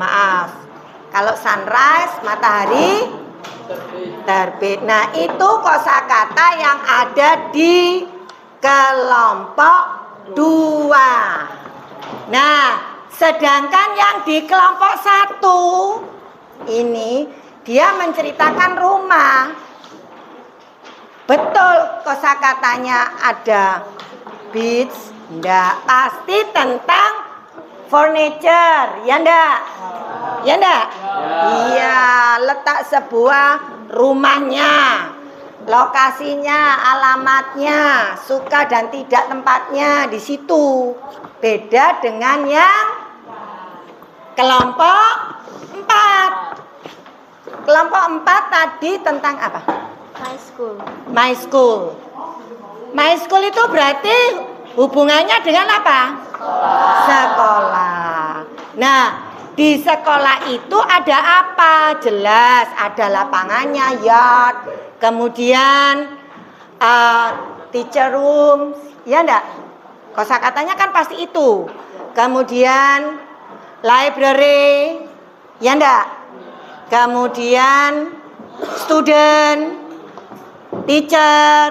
Maaf. Kalau sunrise, matahari terbit. Nah, itu kosakata yang ada di kelompok 2. Nah, sedangkan yang di kelompok 1 ini dia menceritakan rumah. Betul kosakatanya ada beach, enggak, pasti tentang furniture, ya enggak? Ya enggak? Iya, letak sebuah rumahnya, lokasinya, alamatnya, suka dan tidak tempatnya di situ. Beda dengan yang kelompok 4. Kelompok 4 tadi tentang apa? My school. My school. My school itu berarti hubungannya dengan apa? Sekolah. Nah, di sekolah itu ada apa? Jelas ada lapangannya, yard. Kemudian teacher room, ya enggak? Kosakatanya kan pasti itu. Kemudian library, ya enggak? Kemudian student, teacher,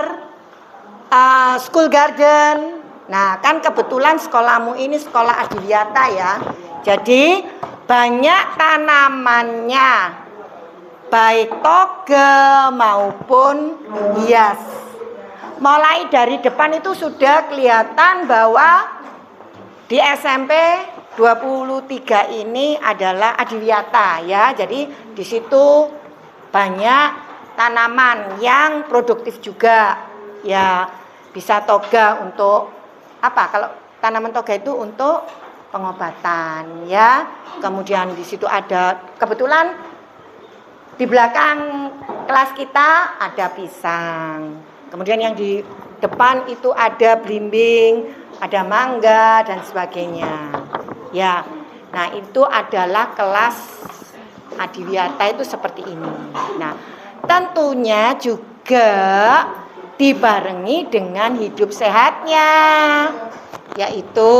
school garden. Nah, kan kebetulan sekolahmu ini sekolah adiwiyata ya. Jadi banyak tanamannya, baik toge maupun hias. Mulai dari depan itu sudah kelihatan bahwa di SMP 23 ini adalah adiwiyata ya. Jadi di situ banyak tanaman yang produktif juga. Ya, bisa toga untuk apa? Kalau tanaman toga itu untuk pengobatan ya. Kemudian di situ ada kebetulan di belakang kelas kita ada pisang. Kemudian yang di depan itu ada belimbing, ada mangga dan sebagainya. Ya. Nah, itu adalah kelas adiwiyata itu seperti ini. Nah, tentunya juga dibarengi dengan hidup sehatnya, yaitu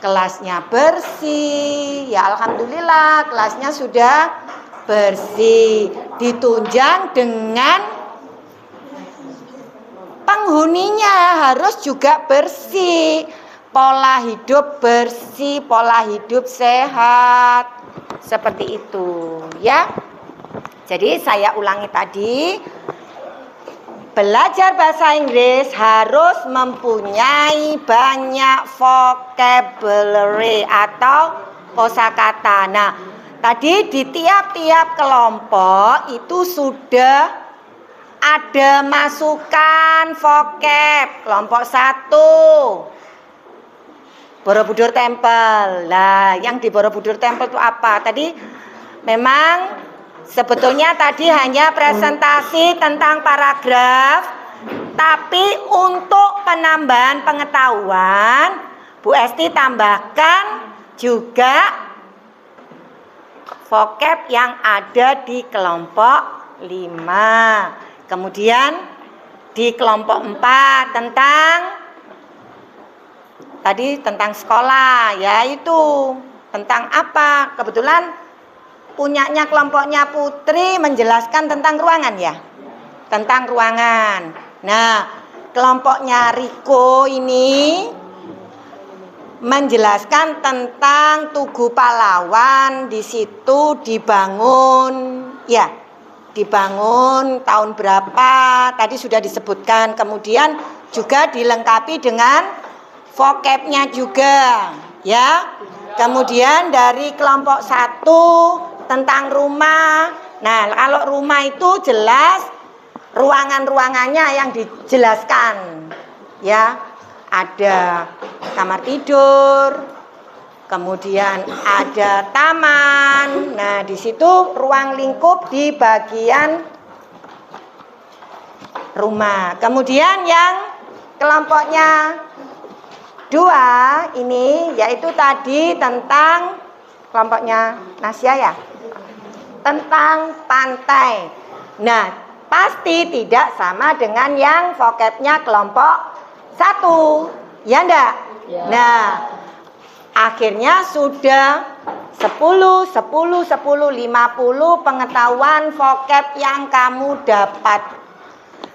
kelasnya bersih. Ya, alhamdulillah kelasnya sudah bersih, ditunjang dengan penghuninya harus juga bersih, pola hidup bersih, pola hidup sehat, seperti itu ya. Jadi saya ulangi tadi, belajar bahasa Inggris harus mempunyai banyak vocabulary atau kosakata. Nah, tadi di tiap-tiap kelompok itu sudah ada masukan vocab. Kelompok 1 Borobudur Temple. Lah, yang di Borobudur Temple itu apa? Tadi memang sebetulnya tadi hanya presentasi tentang paragraf Tapi untuk penambahan pengetahuan, Bu Esti tambahkan juga vocab yang ada di kelompok 5. Kemudian di kelompok 4 tentang sekolah, yaitu tentang apa? Kebetulan punyanya kelompoknya Putri menjelaskan tentang ruangan ya. Tentang ruangan. Nah, kelompoknya Riko ini menjelaskan tentang Tugu Pahlawan. Di situ dibangun tahun berapa, tadi sudah disebutkan. Kemudian juga dilengkapi dengan vocabnya juga ya. Kemudian dari kelompok 1 tentang rumah. Nah, kalau rumah itu jelas ruangan-ruangannya yang dijelaskan ya. Ada kamar tidur, kemudian ada taman. Nah, di situ ruang lingkup di bagian rumah. Kemudian yang kelompoknya 2 ini yaitu tadi tentang kelompoknya Nasya ya, tentang pantai. Nah, pasti tidak sama dengan yang vocabnya kelompok 1, ya enggak? Ya. Nah, akhirnya sudah 10, 50 pengetahuan vocab yang kamu dapat.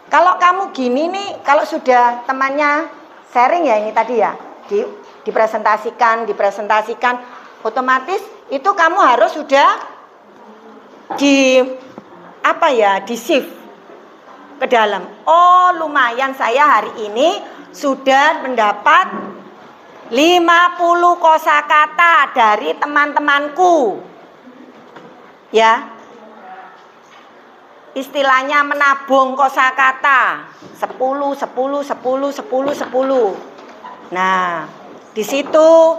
Kalau kamu gini nih, kalau sudah temannya sharing ya ini tadi ya, dipresentasikan, otomatis itu kamu harus sudah di shift ke dalam. Oh, lumayan saya hari ini sudah mendapat 50 kosakata dari teman-temanku. Ya. Istilahnya menabung kosakata. 10. Nah, di situ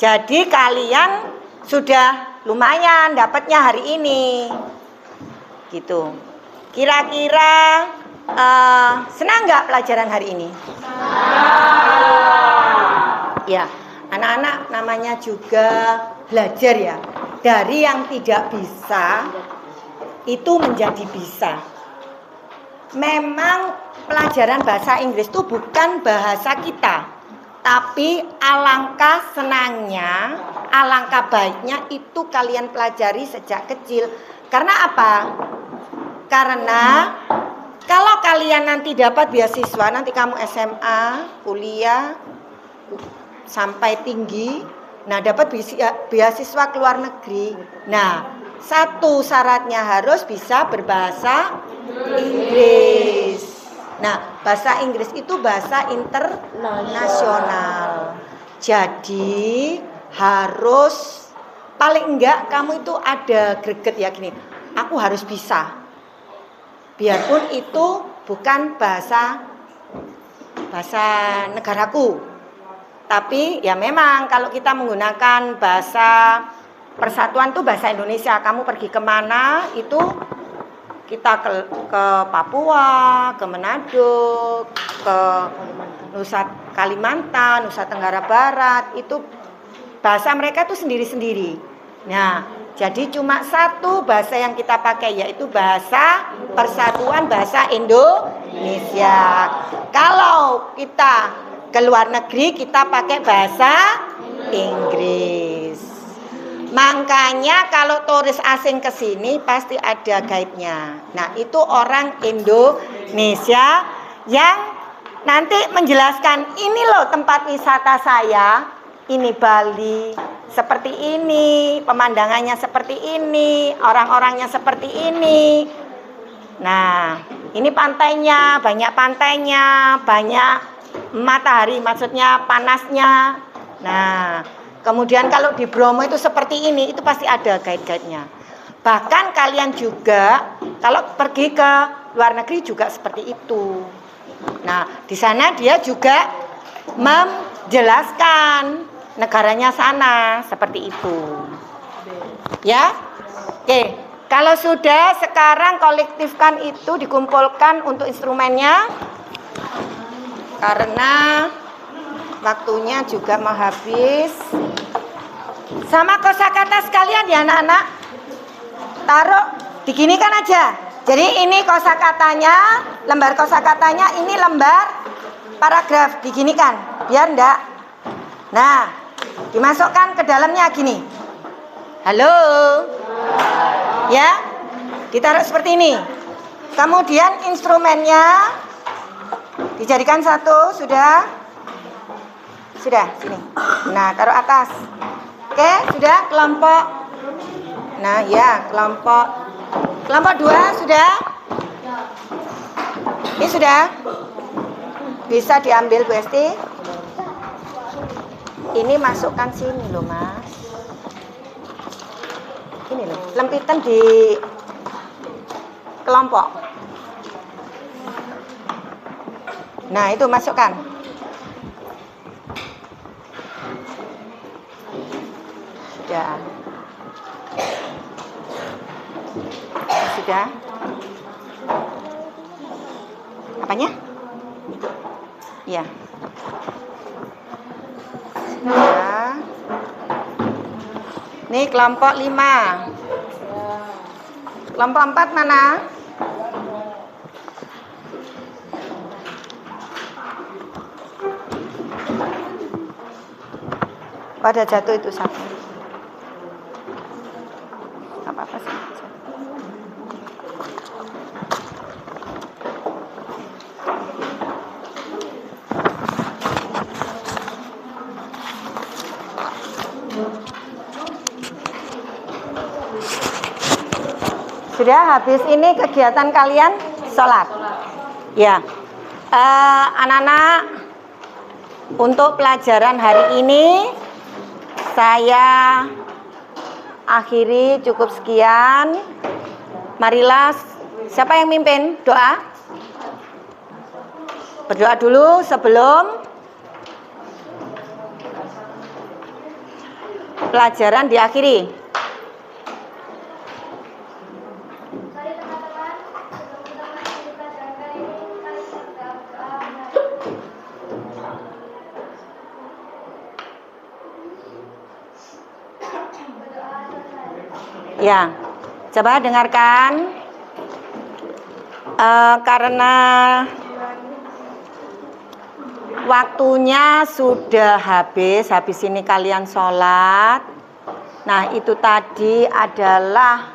jadi kalian sudah lumayan dapatnya hari ini. Gitu. Kira-kira senang nggak pelajaran hari ini? Ya, anak-anak namanya juga belajar ya. Dari yang tidak bisa itu menjadi bisa. Memang pelajaran bahasa Inggris itu bukan bahasa kita, tapi alangkah senangnya, alangkah baiknya itu kalian pelajari sejak kecil. Karena apa? Karena kalau kalian nanti dapat beasiswa, nanti kamu SMA, kuliah, sampai tinggi, nah dapat beasiswa ke luar negeri. Nah, satu syaratnya harus bisa berbahasa Inggris. Nah, bahasa Inggris itu bahasa internasional. Jadi harus paling enggak kamu itu ada greget ya gini. Aku harus bisa. Biarpun itu bukan bahasa negaraku. Tapi ya memang kalau kita menggunakan bahasa persatuan itu bahasa Indonesia. Kamu pergi kemana itu kita ke Papua, ke Manado, ke Nusa Kalimantan, Nusa Tenggara Barat, itu bahasa mereka itu sendiri-sendiri. Nah, jadi cuma satu bahasa yang kita pakai yaitu bahasa persatuan bahasa Indonesia. Kalau kita ke luar negeri kita pakai bahasa Inggris. Makanya kalau turis asing ke sini pasti ada guide-nya. Nah, itu orang Indonesia yang nanti menjelaskan ini loh tempat wisata saya, ini Bali, seperti ini, pemandangannya seperti ini, orang-orangnya seperti ini. Nah, ini pantainya, banyak matahari, maksudnya panasnya. Nah, kemudian kalau di Bromo itu seperti ini, itu pasti ada guide-guide-nya. Bahkan kalian juga kalau pergi ke luar negeri juga seperti itu. Nah, di sana dia juga menjelaskan negaranya sana seperti itu. Ya? Oke, kalau sudah sekarang kolektifkan itu dikumpulkan untuk instrumennya. Karena waktunya juga mau habis. Sama kosakata sekalian ya anak-anak. Taruh diginikan aja. Jadi ini kosakatanya, lembar kosakatanya, ini lembar paragraf, diginikan biar enggak. Nah, dimasukkan ke dalamnya gini. Halo. Ya. Ditaruh seperti ini. Kemudian instrumennya dijadikan satu, sudah? Sudah, sini. Nah, taruh atas. Oke, sudah kelompok. Nah, ya, kelompok 2 sudah? Ini sudah? Bisa diambil Bu Esti? Ini masukkan sini loh, Mas. Ini loh, lempitan di kelompok. Nah, itu masukkan. Sudah. Sudah. Apanya? Ya. Sudah. Nih kelompok 5. Kelompok 4 mana? Pada jatuh itu satu. Apa-apa sih. Sudah habis ini kegiatan kalian sholat. Ya, anak-anak, untuk pelajaran hari ini saya akhiri cukup sekian. Marilah, siapa yang mimpin doa? Berdoa dulu sebelum pelajaran diakhiri. Ya, coba dengarkan. Karena waktunya sudah habis ini kalian sholat. Nah, itu tadi adalah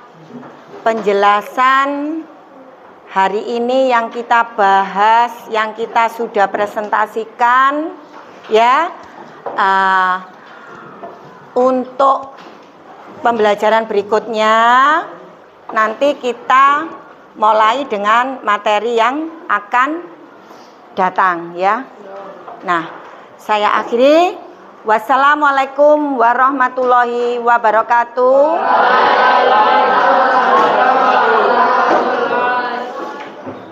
penjelasan hari ini yang kita bahas, yang kita sudah presentasikan, ya. Untuk pembelajaran berikutnya nanti kita mulai dengan materi yang akan datang, ya. Nah, saya akhiri. Wassalamualaikum warahmatullahi wabarakatuh.